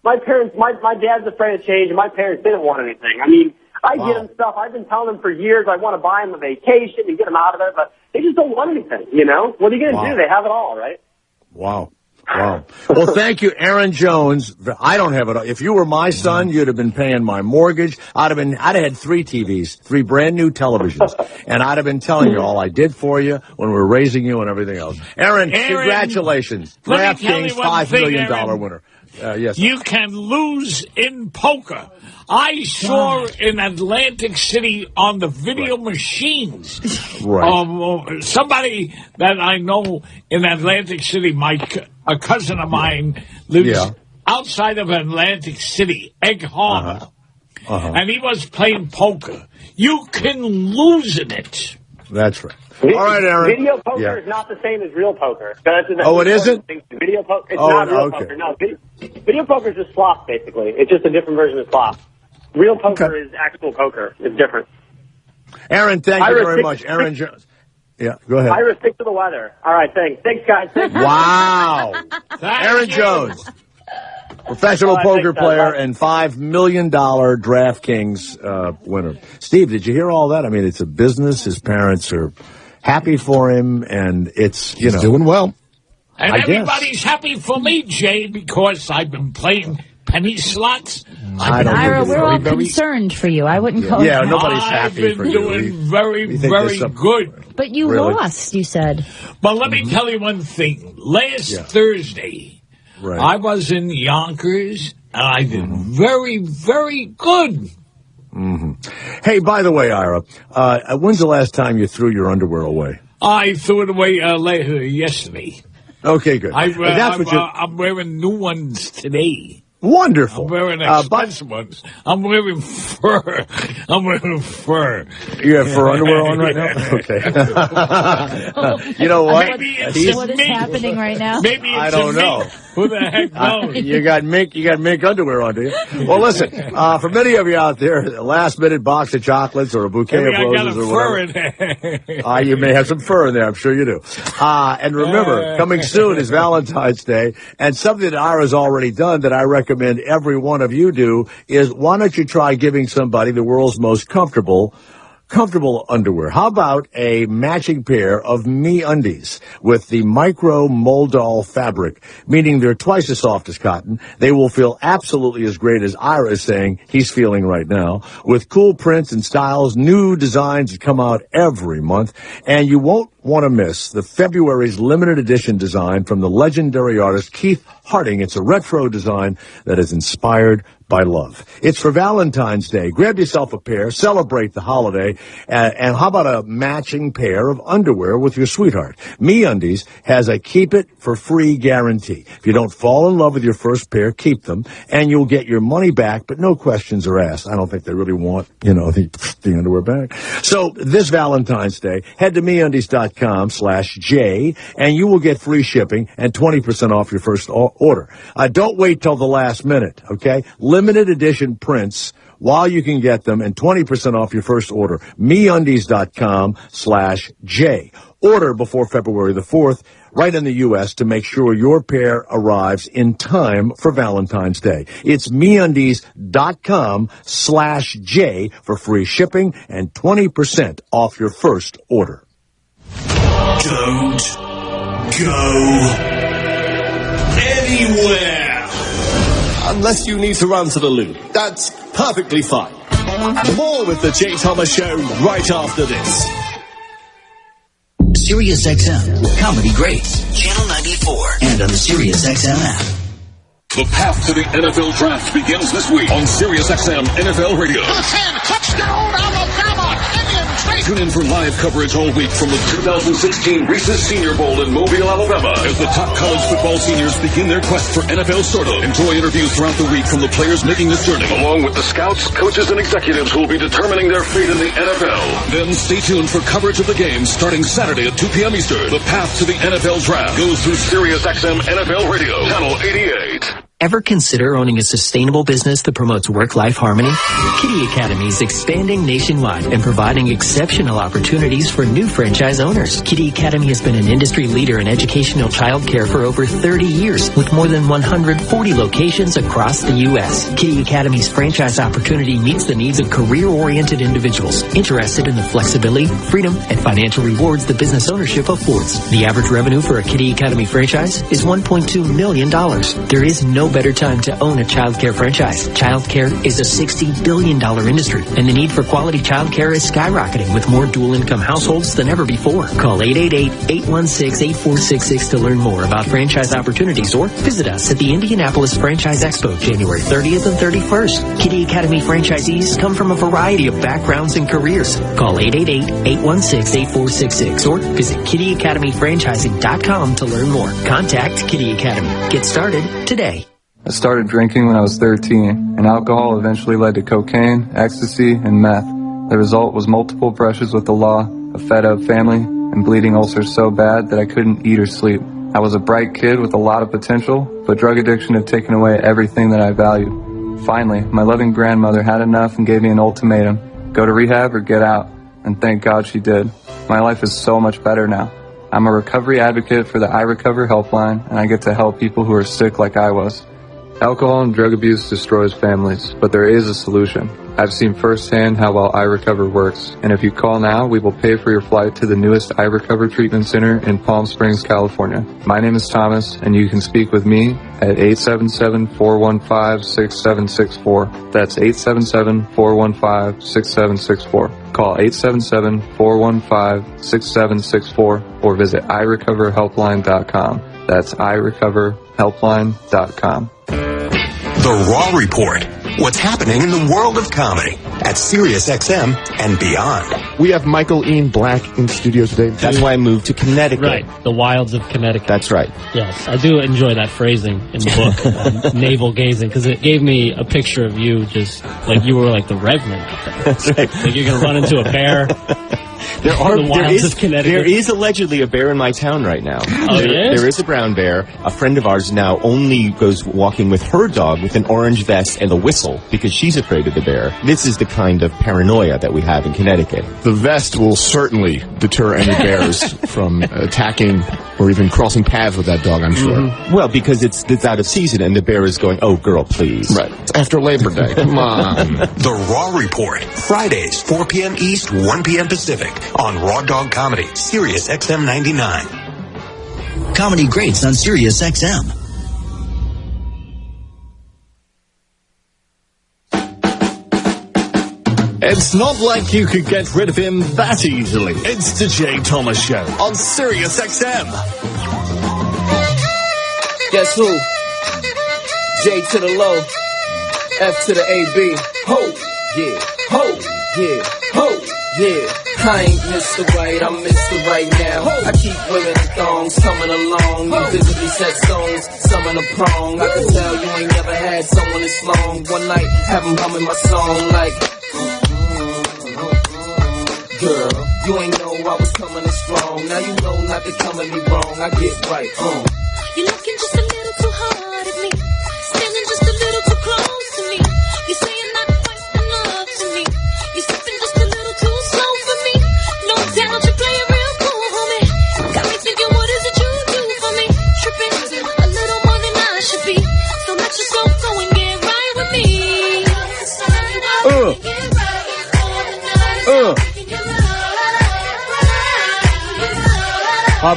My dad's afraid of change, and my parents didn't want anything. I mean, I get them stuff. I've been telling them for years I want to buy them a vacation and get them out of there, but they just don't want anything, What are you going to do? They have it all, right? Wow. Well, thank you, Aaron Jones. I don't have it all. If you were my son, you'd have been paying my mortgage. I'd have had 3 TVs, 3 brand new televisions, and I'd have been telling you all I did for you when we were raising you and everything else. Aaron, congratulations. DraftKings $5 million winner. Yes. You can lose in poker. I saw in Atlantic City on the video machines. Right. Somebody that I know in Atlantic City, a cousin of mine lives outside of Atlantic City, Egg Harbor. And he was playing poker. You can lose in it. That's right. All right, Aaron. Video poker is not the same as real poker. It isn't? Video poker. It's not real poker. No, video poker is just slot, basically. It's just a different version of slot. Real poker is actual poker. It's different. Aaron, thank you very much. Aaron Jones. Yeah, go ahead. Ira, stick to the weather. All right, thanks. Thanks, guys. Wow. Aaron Jones, professional poker player and $5 million DraftKings winner. Steve, did you hear all that? I mean, it's a business. His parents are happy for him, and he's doing well. And everybody's happy for me, Jay, because I've been playing penny slots. Ira, we're all concerned for you. I wouldn't call it. Yeah, nobody's happy for you. I've been doing very, very good. But you lost, you said. Well, let me tell you one thing. Last Thursday, I was in Yonkers, and I did very, very good. Hey, by the way, Ira, when's the last time you threw your underwear away? I threw it away yesterday. Okay, good. I'm wearing new ones today. Wonderful. I'm wearing expensive ones. I'm wearing fur. You have fur underwear on right now? Okay. You know what? What is happening right now? Maybe it's I don't know. Who the heck knows? You got mink underwear on, do you? Well, listen, for many of you out there, a last-minute box of chocolates or a bouquet of roses or whatever. You may have some fur in there. I'm sure you do. And remember, coming soon is Valentine's Day, and something that Ira's already done that I recommend every one of you do is why don't you try giving somebody the world's most comfortable underwear. How about a matching pair of MeUndies with the micro Moldol fabric, meaning they're twice as soft as cotton. They will feel absolutely as great as Ira is saying he's feeling right now, with cool prints and styles, new designs that come out every month, and you won't want to miss the February's limited edition design from the legendary artist Keith Harding. It's a retro design that is inspired by love. It's for Valentine's Day. Grab yourself a pair, celebrate the holiday, and how about a matching pair of underwear with your sweetheart? MeUndies has a keep it for free guarantee. If you don't fall in love with your first pair, keep them, and you'll get your money back, but no questions are asked. I don't think they really want, the underwear back. So this Valentine's Day, head to MeUndies.com/J, and you will get free shipping and 20% off your first order. Don't wait till the last minute, okay? Limited edition prints while you can get them and 20% off your first order. MeUndies.com/J. Order before February the 4th, right in the U.S., to make sure your pair arrives in time for Valentine's Day. It's MeUndies.com/J for free shipping and 20% off your first order. Don't go anywhere. Unless you need to run to the loo. That's perfectly fine. More with the Jay Thomas Show right after this. SiriusXM Comedy Greats, Channel 94, and on the SiriusXM app. The path to the NFL Draft begins this week on SiriusXM NFL Radio. Touchdown, Alabama! Tune in for live coverage all week from the 2016 Reese's Senior Bowl in Mobile, Alabama, as the top college football seniors begin their quest for NFL stardom. Enjoy interviews throughout the week from the players making this journey, along with the scouts, coaches, and executives who will be determining their fate in the NFL. Then stay tuned for coverage of the game starting Saturday at 2 p.m. Eastern. The path to the NFL Draft goes through SiriusXM NFL Radio, Channel 88. Ever consider owning a sustainable business that promotes work-life harmony? Kitty Academy is expanding nationwide and providing exceptional opportunities for new franchise owners. Kitty Academy has been an industry leader in educational child care for over 30 years, with more than 140 locations across the U.S. Kitty Academy's franchise opportunity meets the needs of career-oriented individuals interested in the flexibility, freedom, and financial rewards that business ownership affords. The average revenue for a Kitty Academy franchise is $1.2 million. There is no better time to own a childcare franchise. Childcare is a $60 billion industry, and the need for quality childcare is skyrocketing with more dual-income households than ever before. Call 888-816-8466 to learn more about franchise opportunities, or visit us at the Indianapolis Franchise Expo, January 30th and 31st. Kitty Academy franchisees come from a variety of backgrounds and careers. Call 888-816-8466 or visit kittyacademyfranchising.com to learn more. Contact Kitty Academy. Get started today. I started drinking when I was 13, and alcohol eventually led to cocaine, ecstasy, and meth. The result was multiple brushes with the law, a fed-up family, and bleeding ulcers so bad that I couldn't eat or sleep. I was a bright kid with a lot of potential, but drug addiction had taken away everything that I valued. Finally, my loving grandmother had enough and gave me an ultimatum: go to rehab or get out. And thank God she did. My life is so much better now. I'm a recovery advocate for the iRecover helpline, and I get to help people who are sick like I was. Alcohol and drug abuse destroys families, but there is a solution. I've seen firsthand how well iRecover works, and if you call now, we will pay for your flight to the newest iRecover treatment center in Palm Springs, California. My name is Thomas, and you can speak with me at 877-415-6764. That's 877-415-6764. Call 877-415-6764 or visit iRecoverHelpline.com. That's iRecoverHelpline.com. The Raw Report. What's happening in the world of comedy. at SiriusXM and beyond. We have Michael Ian Black in studio today. That's why I moved to Connecticut. Right, the wilds of Connecticut. That's right. Yes, I do enjoy that phrasing in the book, navel gazing, because it gave me a picture of you just like you were like the Revenant. That's right. Like you're going to run into a bear. There is allegedly a bear in my town right now. Oh, There is a brown bear. A friend of ours now only goes walking with her dog with an orange vest and a whistle because she's afraid of the bear. This is the kind of paranoia that we have in Connecticut. The vest will certainly deter any bears from attacking or even crossing paths with that dog, I'm sure. Mm-hmm. Well, because it's out of season and the bear is going, oh, girl, please. Right. It's after Labor Day. Come on. The Raw Report, Fridays, 4 p.m. East, 1 p.m. Pacific, on Raw Dog Comedy, SiriusXM 99. Comedy greats on SiriusXM. It's not like you could get rid of him that easily. It's the Jay Thomas Show on SiriusXM. Guess who? J to the low, F to the AB. Ho, yeah, ho, yeah, ho, yeah. I ain't Mr. Right, I'm Mr. Right now. I keep women in thongs coming along. You visibly set stones, some in a prong. I can tell you ain't never had someone this long. One night, have them humming my song like, girl, you ain't know I was coming in strong. Now you know not to come at me wrong. I get right, You're looking just a little too hard at me, standing just a little too close to me. You say you're not quite enough to me. You sipping just a little too slow for me. No doubt you play it real cool, homie. Got me thinking, what is it you do for me? Tripping a little more than I should be. So let yourself go and get right with me.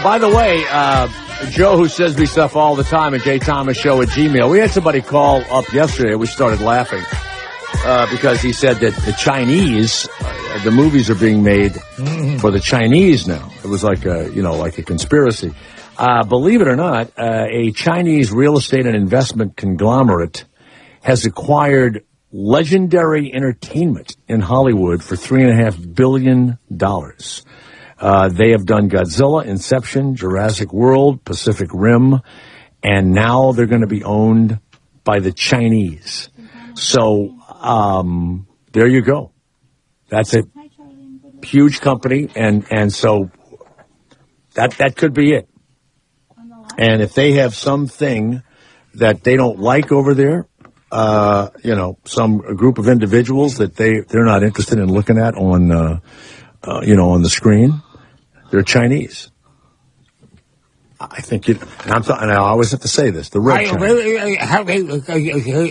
By the way, Joe, who sends me stuff all the time at jthomasshow@gmail. We had somebody call up yesterday. We started laughing because he said that the Chinese, the movies are being made for the Chinese now. It was like a conspiracy. Believe it or not, a Chinese real estate and investment conglomerate has acquired legendary entertainment in Hollywood for $3.5 billion. They have done Godzilla, Inception, Jurassic World, Pacific Rim, and now they're going to be owned by the Chinese. So, there you go. That's a huge company, and so that could be it. And if they have something that they don't like over there, some group of individuals that they're not interested in looking at on the screen, they're Chinese. I think and I always have to say this, the red Chinese.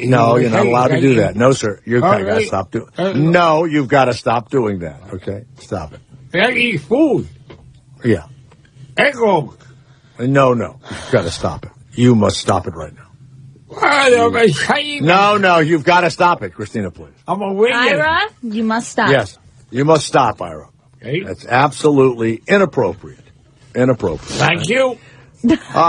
No, you're not allowed to do that. No, sir. You've got to stop doing No, you've got to stop doing that. Okay? Stop it. I eat food. Yeah. Egg rolls. No. You've got to stop it. You must stop it right now. No, you've got to stop it, Christina, please. I'm a winner. Ira, you must stop. Yes, you must stop, Ira. Okay. That's absolutely inappropriate. Thank you.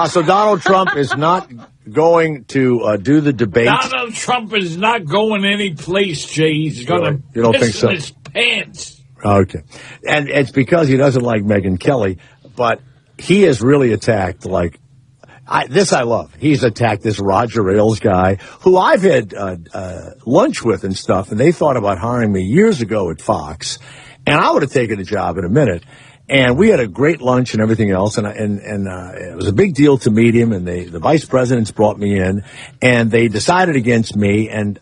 So Donald Trump is not going to do the debate. Donald Trump is not going any place, Jay. He's going to piss in his pants. Okay. And it's because he doesn't like Megyn Kelly, but he has really attacked, I love. He's attacked this Roger Ailes guy, who I've had lunch with and stuff, and they thought about hiring me years ago at Fox, and I would have taken the job in a minute. And we had a great lunch and everything else, and it was a big deal to meet him. And the vice presidents brought me in, and they decided against me. And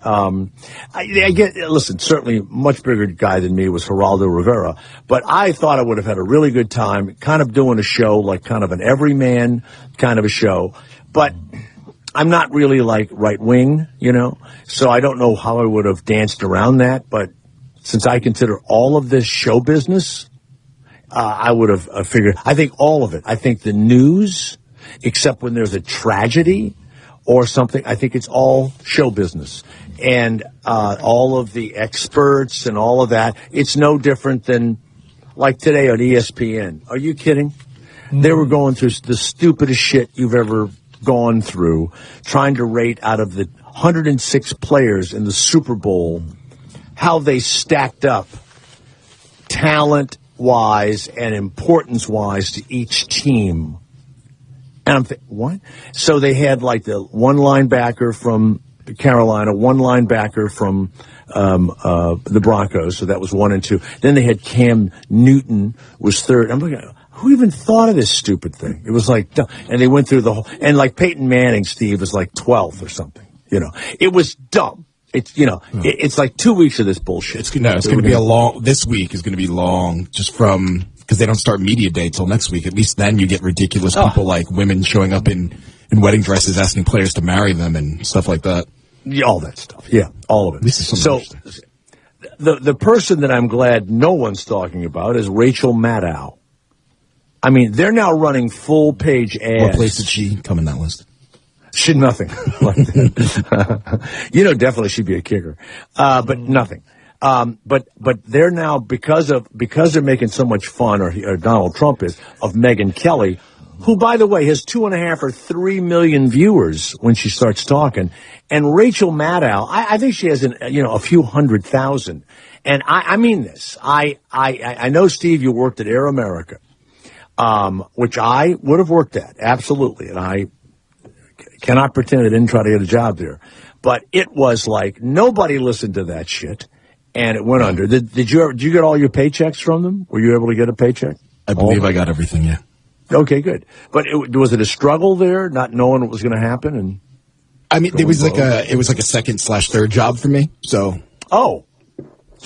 listen, certainly much bigger guy than me was Geraldo Rivera, but I thought I would have had a really good time, kind of doing a show like kind of an everyman kind of a show. But I'm not really like right wing, so I don't know how I would have danced around that. But since I consider all of this show business, I would have figured, I think all of it. I think the news, except when there's a tragedy or something, I think it's all show business. And all of the experts and all of that, it's no different than like today on ESPN. Are you kidding? They were going through the stupidest shit you've ever gone through, trying to rate out of the 106 players in the Super Bowl, how they stacked up talent-wise and importance-wise to each team. And I'm thinking, what? So they had like the one linebacker from Carolina, one linebacker from the Broncos, so that was 1 and 2. Then they had Cam Newton was third. I'm looking, who even thought of this stupid thing? It was like, and they went through the whole, and like Peyton Manning, Steve, was like 12th or something. It was dumb. It's it's like 2 weeks of this bullshit. It's going to be a long. This week is going to be long, just from because they don't start media day till next week. At least then you get ridiculous people like women showing up in wedding dresses asking players to marry them and stuff like that. Yeah, all that stuff. Yeah, all of it. This is so the person that I'm glad no one's talking about is Rachel Maddow. I mean, they're now running full-page ads. What place did she come in that list? She nothing. Definitely she'd be a kicker. But nothing. But they're now, because they're making so much fun, or Donald Trump is, of Megyn Kelly, who, by the way, has 2.5 or 3 million viewers when she starts talking. And Rachel Maddow, I think she has a few 100,000. And I mean this. I know, Steve, you worked at Air America, which I would have worked at, absolutely. And I cannot pretend I didn't try to get a job there. But it was like nobody listened to that shit, and it went under. Did you get all your paychecks from them? Were you able to get a paycheck? I believe I got everything, yeah. Okay, good. But was it a struggle there, not knowing what was going to happen? And I mean, it was like a second/third job for me. So so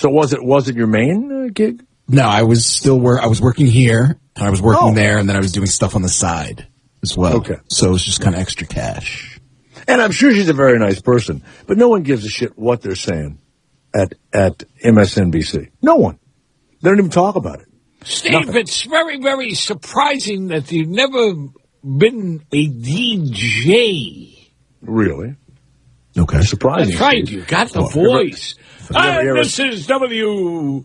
was it your main gig? No, I was I was working here, and I was working there, and then I was doing stuff on the side as well. Okay, so it was just kind of extra cash. And I'm sure she's a very nice person, but no one gives a shit what they're saying at MSNBC. No one. They don't even talk about it. Steve, Nothing. It's very, very surprising that you've never been a DJ. Really? Okay. Surprising. That's right. Steve. You got the voice. This is W.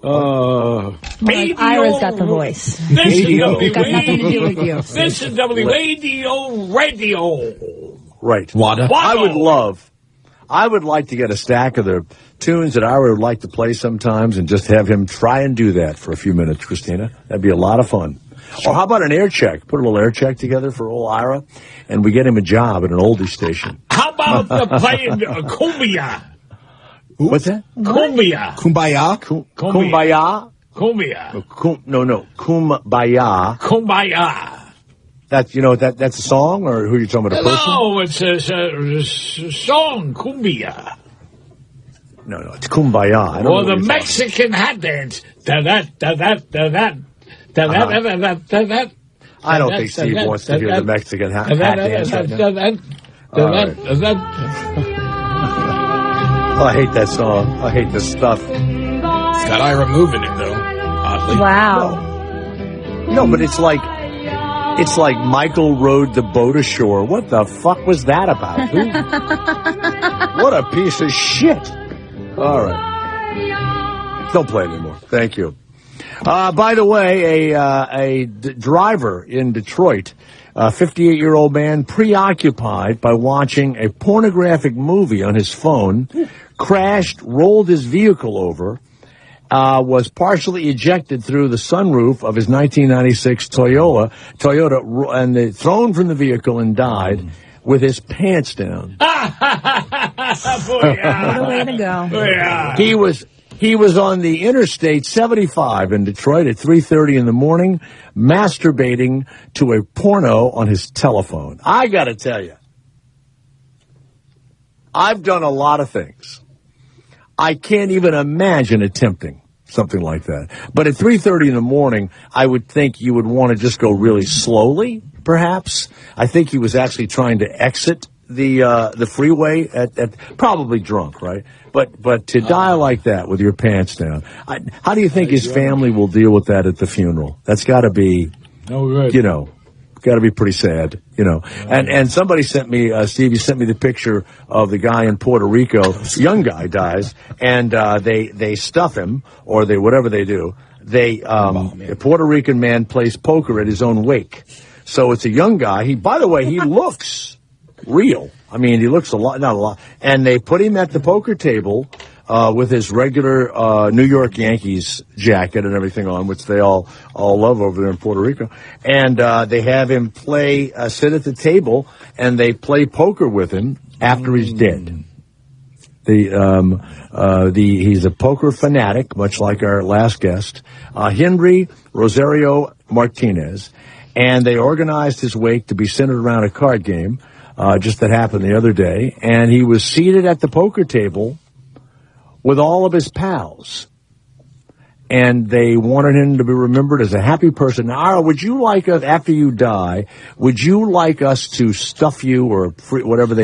Ira's got the voice. This is It's got nothing to do with you. This is WADO Radio. Right. Wada. I would like to get a stack of the tunes that I would like to play sometimes and just have him try and do that for a few minutes, Christina. That'd be a lot of fun. Or how about an air check? Put a little air check together for old Ira, and we get him a job at an oldie station. How about playing Kumbaya? What's that? Kumbaya. Kumbaya? Kumbaya? Kumbaya. No. Kumbaya. Kumbaya. That's that's a song, or who are you talking about? A person? No, it's a song, Kumbaya. No, it's Kumbaya. I don't Or know the Mexican hat dance. Da-da-da-da-da-da. I don't think Steve wants to hear the Mexican hat dance right now. I hate that song. I hate this stuff. It's got Ira moving it, though, oddly. Wow. No, but it's like Michael rowed the boat ashore. What the fuck was that about? What a piece of shit. All right. Don't play it anymore. Thank you. By the way, a driver in Detroit, a 58-year-old man preoccupied by watching a pornographic movie on his phone, crashed, rolled his vehicle over, was partially ejected through the sunroof of his 1996 Toyota, and thrown from the vehicle and died with his pants down. What a way to go. He was on the Interstate 75 in Detroit at 3:30 in the morning, masturbating to a porno on his telephone. I got to tell you, I've done a lot of things. I can't even imagine attempting something like that. But at 3:30 in the morning, I would think you would want to just go really slowly, perhaps. I think he was actually trying to exit the freeway at probably drunk, right? But to die like that with your pants down, how do you think his family will deal with that at the funeral? That's got to be, got to be pretty sad, And somebody sent me, Steve, you sent me the picture of the guy in Puerto Rico. Young guy dies, and they stuff him, or whatever they do. A Puerto Rican man plays poker at his own wake. So it's a young guy. By the way, he looks real. I mean, he looks not a lot. And they put him at the poker table with his regular New York Yankees jacket and everything on, which they all love over there in Puerto Rico. And they have him sit at the table, and they play poker with him after he's dead. He's a poker fanatic, much like our last guest, Henry Rosario Martinez, and they organized his wake to be centered around a card game, just that happened the other day, and he was seated at the poker table with all of his pals, and they wanted him to be remembered as a happy person. Now, Ira, would you like us, after you die, would you like us to stuff you or however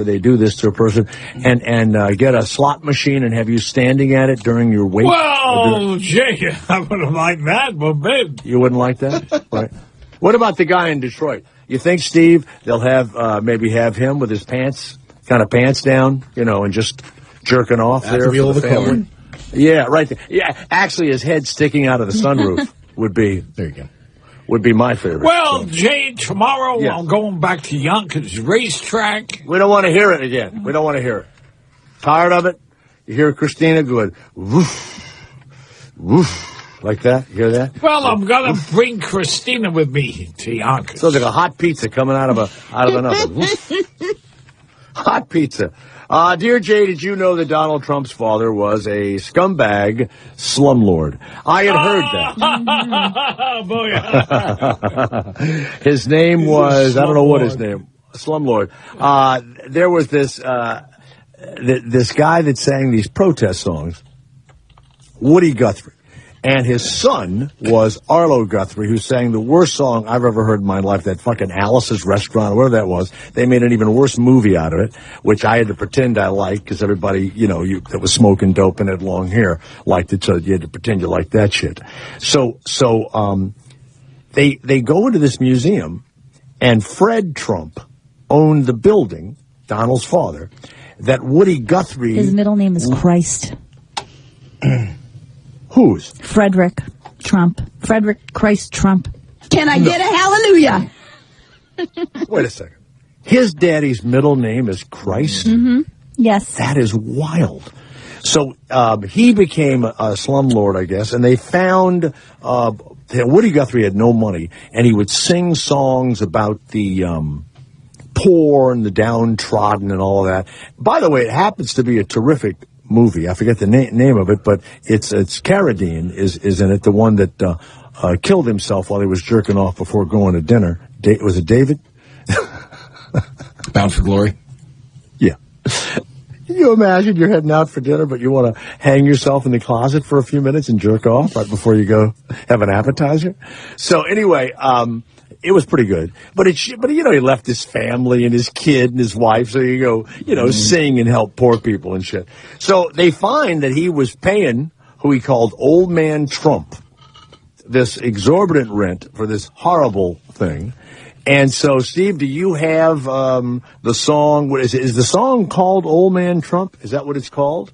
they do this to a person and get a slot machine and have you standing at it during your wake? Well, Jay, I wouldn't like that, but babe. You wouldn't like that? Right. What about the guy in Detroit? You think, Steve, they'll have maybe have him with his pants down, and just jerking off there for the family? Yeah, right there. Yeah, actually, his head sticking out of the sunroof would be my favorite. Well, Jay, tomorrow I'm going back to Yonkers Racetrack. We don't want to hear it again. We don't want to hear it. Tired of it? You hear Christina going, woof, woof, like that? You hear that? Well, I'm going to bring Christina with me to Yonkers. Sounds like a hot pizza coming out of an oven. Hot pizza. Dear Jay, did you know that Donald Trump's father was a scumbag slumlord? I had heard that. His name was, I don't know what his name, slumlord. There was this guy that sang these protest songs, Woody Guthrie. And his son was Arlo Guthrie, who sang the worst song I've ever heard in my life, that fucking Alice's Restaurant, or whatever that was. They made an even worse movie out of it, which I had to pretend I liked, because everybody, that was smoking dope and had long hair liked it, so you had to pretend you liked that shit. So they go into this museum, and Fred Trump owned the building, Donald's father, that Woody Guthrie... His middle name is Christ. Whose? Frederick Trump. Frederick Christ Trump. Can I get a hallelujah? Wait a second. His daddy's middle name is Christ? Mm-hmm. Yes. That is wild. So he became a slumlord, I guess, and they found Woody Guthrie had no money, and he would sing songs about the poor and the downtrodden and all of that. By the way, it happens to be a terrific movie. I forget the name of it, but it's Carradine is in it, the one that killed himself while he was jerking off before going to dinner. Was it David? Bound for Glory? Yeah. Can you imagine you're heading out for dinner, but you want to hang yourself in the closet for a few minutes and jerk off right before you go have an appetizer? So anyway, it was pretty good, but he left his family and his kid and his wife. So you go, sing and help poor people and shit. So they find that he was paying who he called Old Man Trump this exorbitant rent for this horrible thing. And so, Steve, do you have the song? What is it? Is the song called Old Man Trump? Is that what it's called?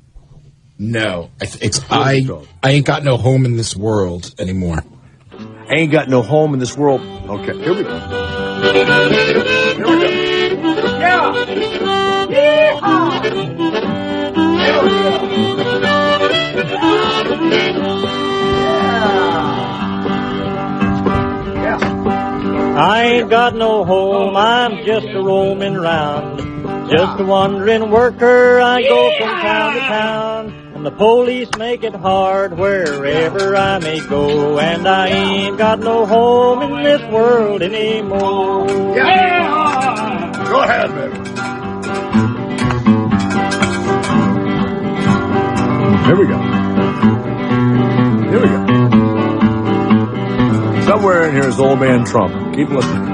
No, I ain't got no home in this world anymore. Ain't got no home in this world. Okay, here we go. Here we go. Yeah! Yeehaw! Here we go. Yeah! I ain't got no home, I'm just a roaming round. Just a wandering worker, I go from town to town. And the police make it hard wherever I may go. And I ain't got no home in this world anymore. Yeah! Go ahead, baby. Here we go. Here we go. Somewhere in here is Old Man Trump. Keep listening.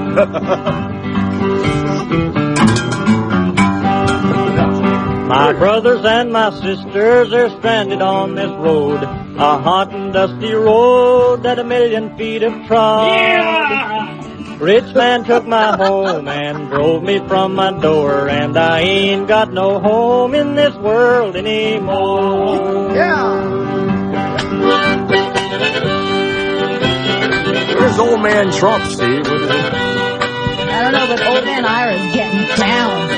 My brothers and my sisters are stranded on this road, a hot and dusty road that 1,000,000 feet have trod. Yeah! Rich man took my home and drove me from my door, and I ain't got no home in this world anymore. Yeah! Where's Old Man Trump, Steve? I don't know, but Old Man Ira's getting down.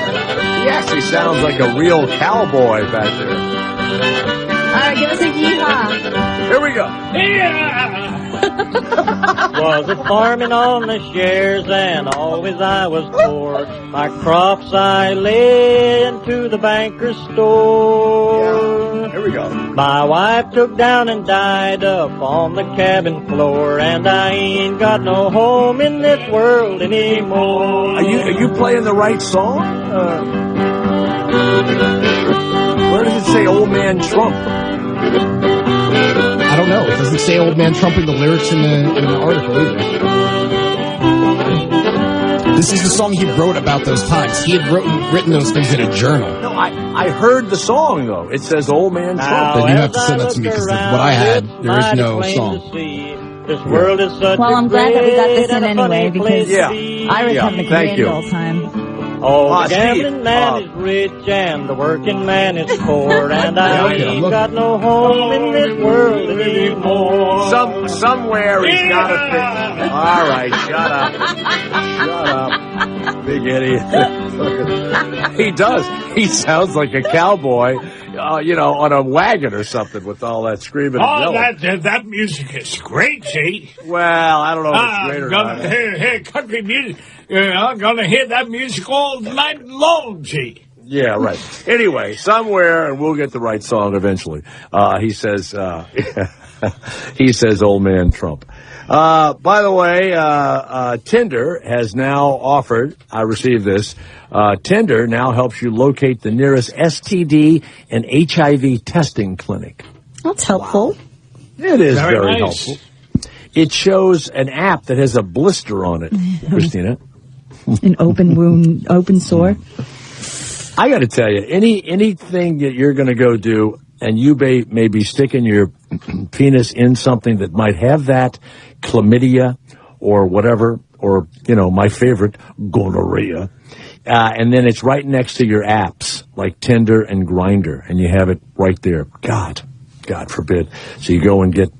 He actually sounds like a real cowboy back there. All right, give us a yeehaw. Here we go. Was a farming on the shares, and always I was poor. My crops I lay into the banker's store. Here we go. My wife took down and died up on the cabin floor, and I ain't got no home in this world anymore. Are you playing the right song? Where does it say Old Man Trump? I don't know. It doesn't say Old Man Trump in the lyrics in the article either. This is the song he wrote about those times. He had written those things in a journal. No, I heard the song, though. It says Old Man Trump. Then you have to send that to me, because what I had, there is no song. This world is such Well, a I'm glad that we got this great in and a anyway, funny because place to be. I was having a Thank grand you. old time. Oh, the Steve, gambling man is rich and the working man is poor, and I ain't got no home in this world anymore. Somewhere he's got a thing. All right, shut up. Shut up. Big idiot. He does. He sounds like a cowboy, on a wagon or something with all that screaming and yelling. That music is great, see? Well, I don't know if it's great or not. Hear country music. I'm going to hear that music all night long, see? Yeah, right. Anyway, somewhere, and we'll get the right song eventually. He says, Old Man Trump. By the way, Tinder has now offered, I received this, Tinder now helps you locate the nearest STD and HIV testing clinic. That's helpful. It is Very very nice. helpful. It shows an app that has a blister on it, Christina. An open wound, open sore. I got to tell you, anything that you're going to go do, and you may be sticking your penis in something that might have that, chlamydia or whatever, or, my favorite, gonorrhea, and then it's right next to your apps, like Tinder and Grindr, and you have it right there. God forbid. So you go and get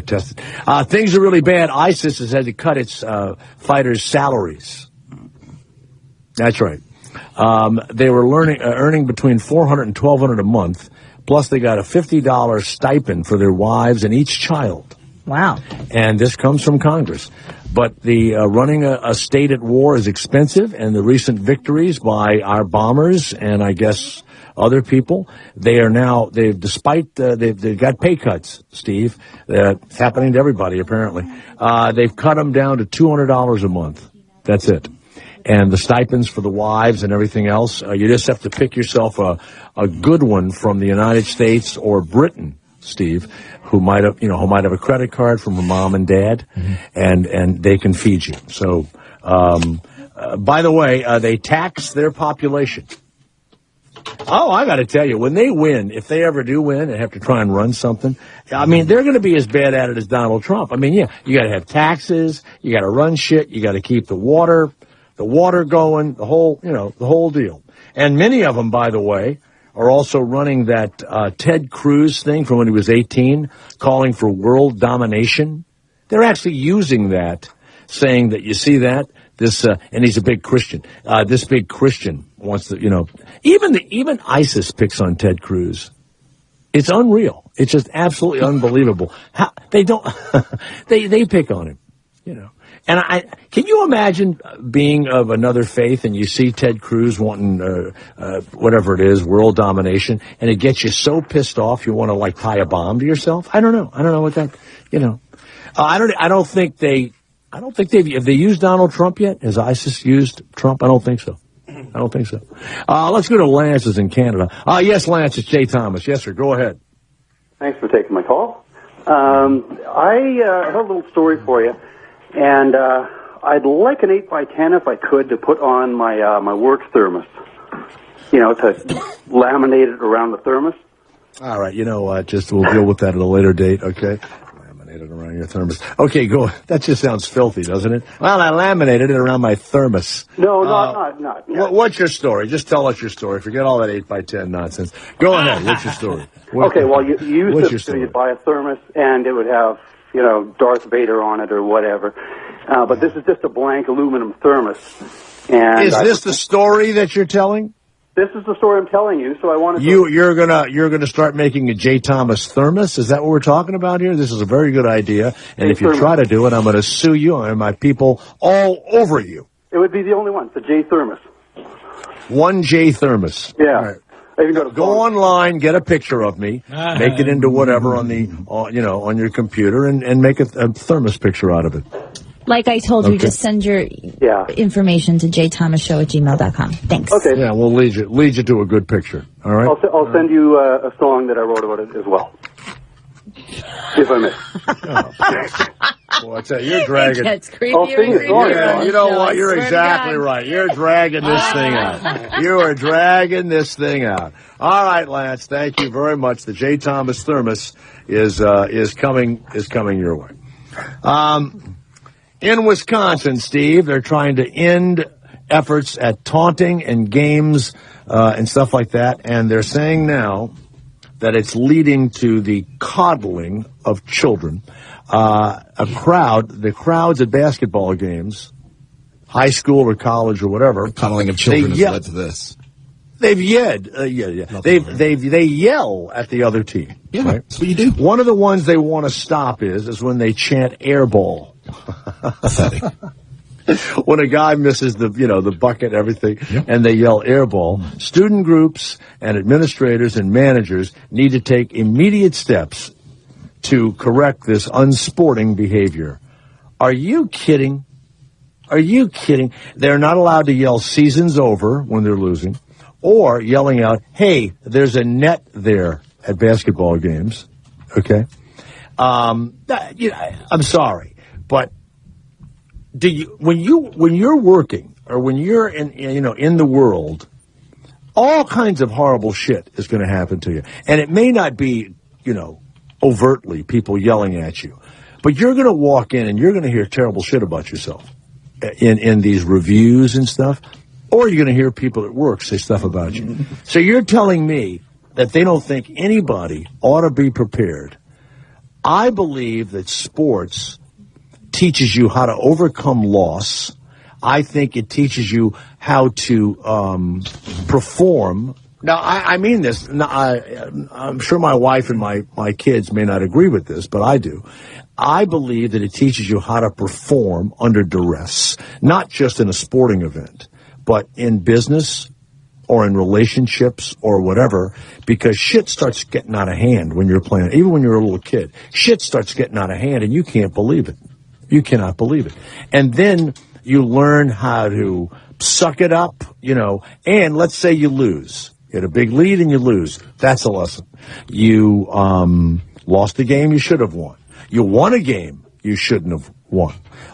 tested. Things are really bad. ISIS has had to cut its fighters' salaries. That's right. They were earning between $400 and $1,200 a month, plus they got a $50 stipend for their wives and each child. Wow. And this comes from Congress. But the running a state at war is expensive, and the recent victories by our bombers and I guess other people, they've got pay cuts, Steve. It's happening to everybody, apparently. They've cut them down to $200 a month. That's it. And the stipends for the wives and everything else, you just have to pick yourself a good one from the United States or Britain, Steve, who might have a credit card from her mom and dad, and they can feed you. So, by the way, they tax their population. Oh, I got to tell you, when they win, if they ever do win and have to try and run something, I mean, they're going to be as bad at it as Donald Trump. I mean, yeah, you got to have taxes, you got to run shit, you got to keep the water going, the whole deal. And many of them, by the way, are also running that Ted Cruz thing from when he was 18, calling for world domination. They're actually using that, saying that, you see that? And he's a big Christian. This big Christian wants to, even ISIS picks on Ted Cruz. It's unreal. It's just absolutely unbelievable. How they don't, they pick on him, And can you imagine being of another faith and you see Ted Cruz wanting, whatever it is, world domination, and it gets you so pissed off you want to tie a bomb to yourself? I don't know what that, I don't think have they used Donald Trump yet? Has ISIS used Trump? I don't think so. Let's go to Lance's in Canada. Yes, Lance, it's Jay Thomas. Yes, sir. Go ahead. Thanks for taking my call. I have a little story for you, and I'd like an 8x10 if I could to put on my work thermos. To laminate it around the thermos. All right, we'll deal with that at a later date, okay? Laminated around your thermos. Okay, go. That just sounds filthy, doesn't it? Well, I laminated it around my thermos. No, not. Yeah. What's your story? Just tell us your story. Forget all that 8x10 nonsense. Go ahead. What's your story? You'd buy a thermos, and it would have, Darth Vader on it or whatever. But this is just a blank aluminum thermos. And is this the story that you're telling? This is the story I'm telling you. So I wanted to. You're gonna start making a J. Thomas thermos. Is that what we're talking about here? This is a very good idea. And if you try to do it, I'm going to sue you and my people all over you. It would be the only one, the J thermos. One J thermos. Yeah. Right. Go online, get a picture of me, make it into whatever on your computer, and make a thermos picture out of it. Like I told you, just send your information to jthomasshow@gmail.com. Thanks. Okay. Yeah, we'll lead you to a good picture. All right. I'll send you a song that I wrote about it as well. If I may. Boy, I tell you, you're dragging. It gets creepier and creepier. Yeah, you know what? You're exactly right. You're dragging this thing out. You are dragging this thing out. All right, Lance. Thank you very much. The J. Thomas thermos is coming your way. In Wisconsin, Steve, they're trying to end efforts at taunting and games and stuff like that, and they're saying now that it's leading to the coddling of children. The crowds at basketball games, high school or college or whatever, coddling of children has led to this. They've yelled, they yell at the other team. Yeah, right? that's what you do. One of the ones they want to stop is when they chant air ball. Pathetic. When a guy misses the bucket and everything, and they yell air ball, student groups and administrators and managers need to take immediate steps to correct this unsporting behavior. Are you kidding? Are you kidding? They're not allowed to yell season's over when they're losing, or yelling out, hey, there's a net there at basketball games. Okay? I'm sorry, but when you're working or when you're in the world, all kinds of horrible shit is going to happen to you. And it may not be, overtly people yelling at you, but you're going to walk in and you're going to hear terrible shit about yourself in these reviews and stuff, or you're going to hear people at work say stuff about you. So you're telling me that they don't think anybody ought to be prepared. I believe that sports teaches you how to overcome loss. I think it teaches you how to perform. Now, I mean this. I'm sure my wife and my kids may not agree with this, but I do. I believe that it teaches you how to perform under duress, not just in a sporting event, but in business or in relationships or whatever, because shit starts getting out of hand when you're playing. Even when you're a little kid, shit starts getting out of hand, and you can't believe it. You cannot believe it. And then you learn how to suck it up, and let's say you lose. You had a big lead and you lose. That's a lesson. You lost a game you should have won. You won a game you shouldn't have won.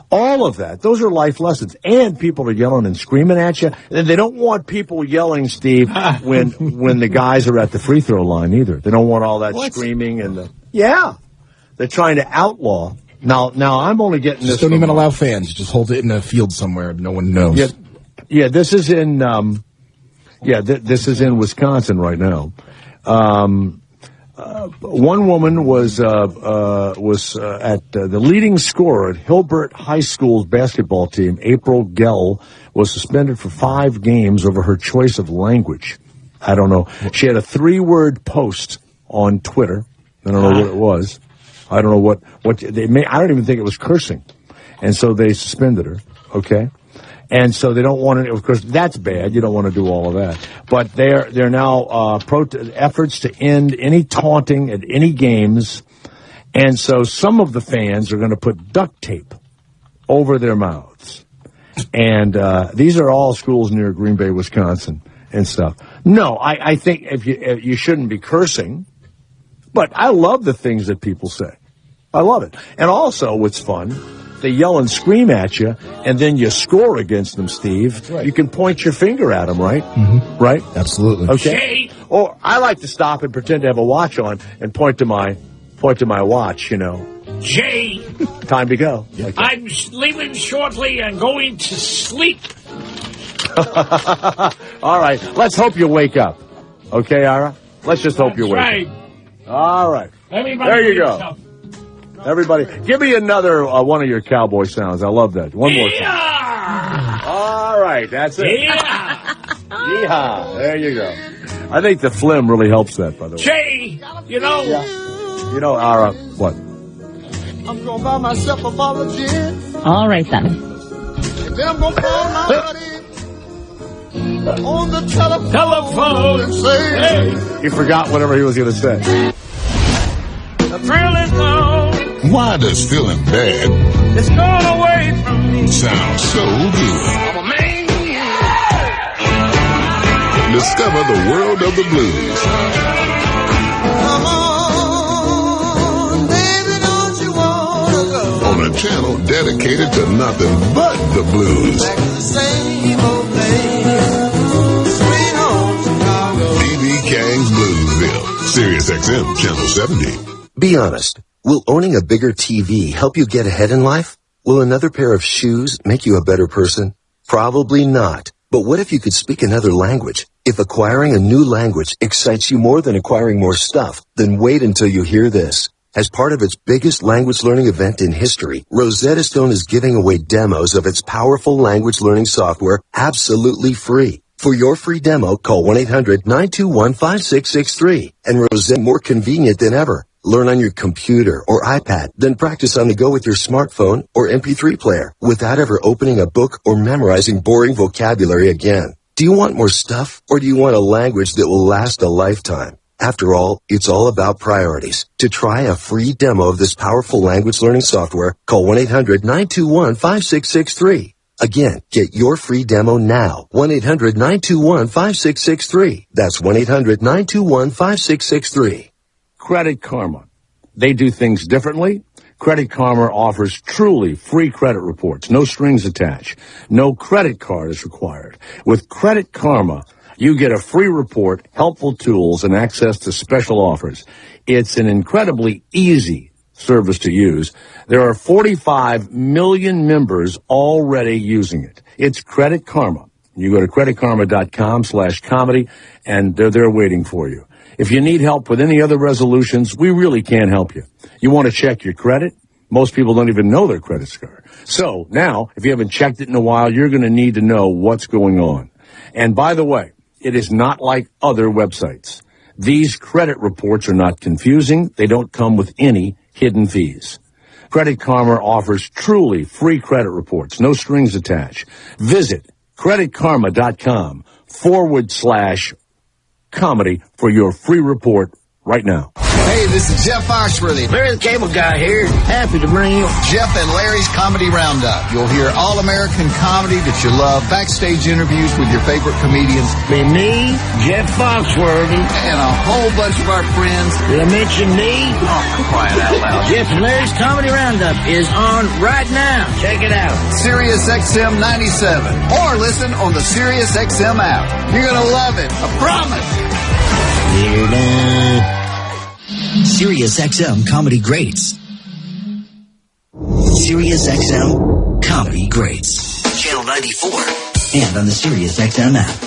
All of that. Those are life lessons. And people are yelling and screaming at you. And they don't want people yelling, Steve, when the guys are at the free throw line either. They don't want all that screaming and they're trying to outlaw. Now I'm only getting this. Just don't even allow fans. Just hold it in a field somewhere no one knows. Yeah. This is in. This is in Wisconsin right now. One woman was at the leading scorer at Hilbert High School's basketball team. April Gell was suspended for 5 games over her choice of language. I don't know. She had a 3-word post on Twitter. I don't know what it was. I don't know what they may. I don't even think it was cursing, and so they suspended her. Okay, and so they don't want to. Of course, that's bad. You don't want to do all of that. But they're now efforts to end any taunting at any games, and so some of the fans are going to put duct tape over their mouths, and these are all schools near Green Bay, Wisconsin, and stuff. No, I think if you shouldn't be cursing, but I love the things that people say. I love it. And also, what's fun, they yell and scream at you, and then you score against them, Steve. Right. You can point your finger at them, right? Mm-hmm. Right? Absolutely. Okay. Or I like to stop and pretend to have a watch on and point to my watch, Jay. Time to go. Like I'm leaving shortly and going to sleep. All right. Let's hope you wake up. Okay, Ira? Let's just hope you wake up. All right. There you go. Everybody, give me another one of your cowboy sounds. I love that. One more time. All right. right. That's it. Yeah. Yeehaw. There you go. I think the phlegm really helps that, by the way. Jay, you know. You know, what? I'm gonna buy myself a bottle of gin. All right, then. And then I'm gonna call my buddy on the telephone and say, hey. He forgot whatever he was going to say. The thrill is gone. Why does feeling bad It's gone away from me. sound so good? I'm a man. Discover the world of the blues. come on, baby, don't you wanna go On a channel dedicated to nothing but the blues. back to the same old place, sweet home Chicago. B.B. Kang's Bluesville. Sirius XM Channel 70. Be honest. Will owning a bigger TV help you get ahead in life? Will another pair of shoes make you a better person? Probably not. But what if you could speak another language? If acquiring a new language excites you more than acquiring more stuff, then wait until you hear this. As part of its biggest language learning event in history, Rosetta Stone is giving away demos of its powerful language learning software absolutely free. For your free demo, call 1-800-921-5663. And Rosetta more convenient than ever. Learn on your computer or iPad, then practice on the go with your smartphone or MP3 player without ever opening a book or memorizing boring vocabulary again. Do you want more stuff, or do you want a language that will last a lifetime? After all, it's all about priorities. To try a free demo of this powerful language learning software, call 1-800-921-5663. Again, get your free demo now. 1-800-921-5663. That's 1-800-921-5663. Credit Karma. They do things differently. Credit Karma offers truly free credit reports, no strings attached. No credit card is required. With Credit Karma, you get a free report, helpful tools, and access to special offers. It's an incredibly easy service to use. There are 45 million members already using it. It's Credit Karma. You go to creditkarma.com/comedy, and they're there waiting for you. If you need help with any other resolutions, we really can help you. You want to check your credit? Most people don't even know their credit score. So now, if you haven't checked it in a while, you're going to need to know what's going on. And by the way, it is not like other websites. These credit reports are not confusing. They don't come with any hidden fees. Credit Karma offers truly free credit reports, no strings attached. Visit creditkarma.com/comedy for your free report right now. Hey, this is Jeff Foxworthy. Larry the Cable Guy here. Happy to bring you Jeff and Larry's Comedy Roundup. You'll hear all-American comedy that you love, backstage interviews with your favorite comedians. Be me, Jeff Foxworthy. And a whole bunch of our friends. Did I mention me? Oh, quiet out loud. Jeff and Larry's Comedy Roundup is on right now. Check it out. Sirius XM 97. Or listen on the Sirius XM app. You're going to love it. I promise. Sirius XM Comedy Greats. Sirius XM Comedy Greats. Channel 94. And on the Sirius XM app.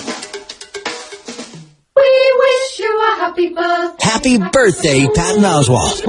We wish you a happy birthday. Happy birthday, Patton Oswalt.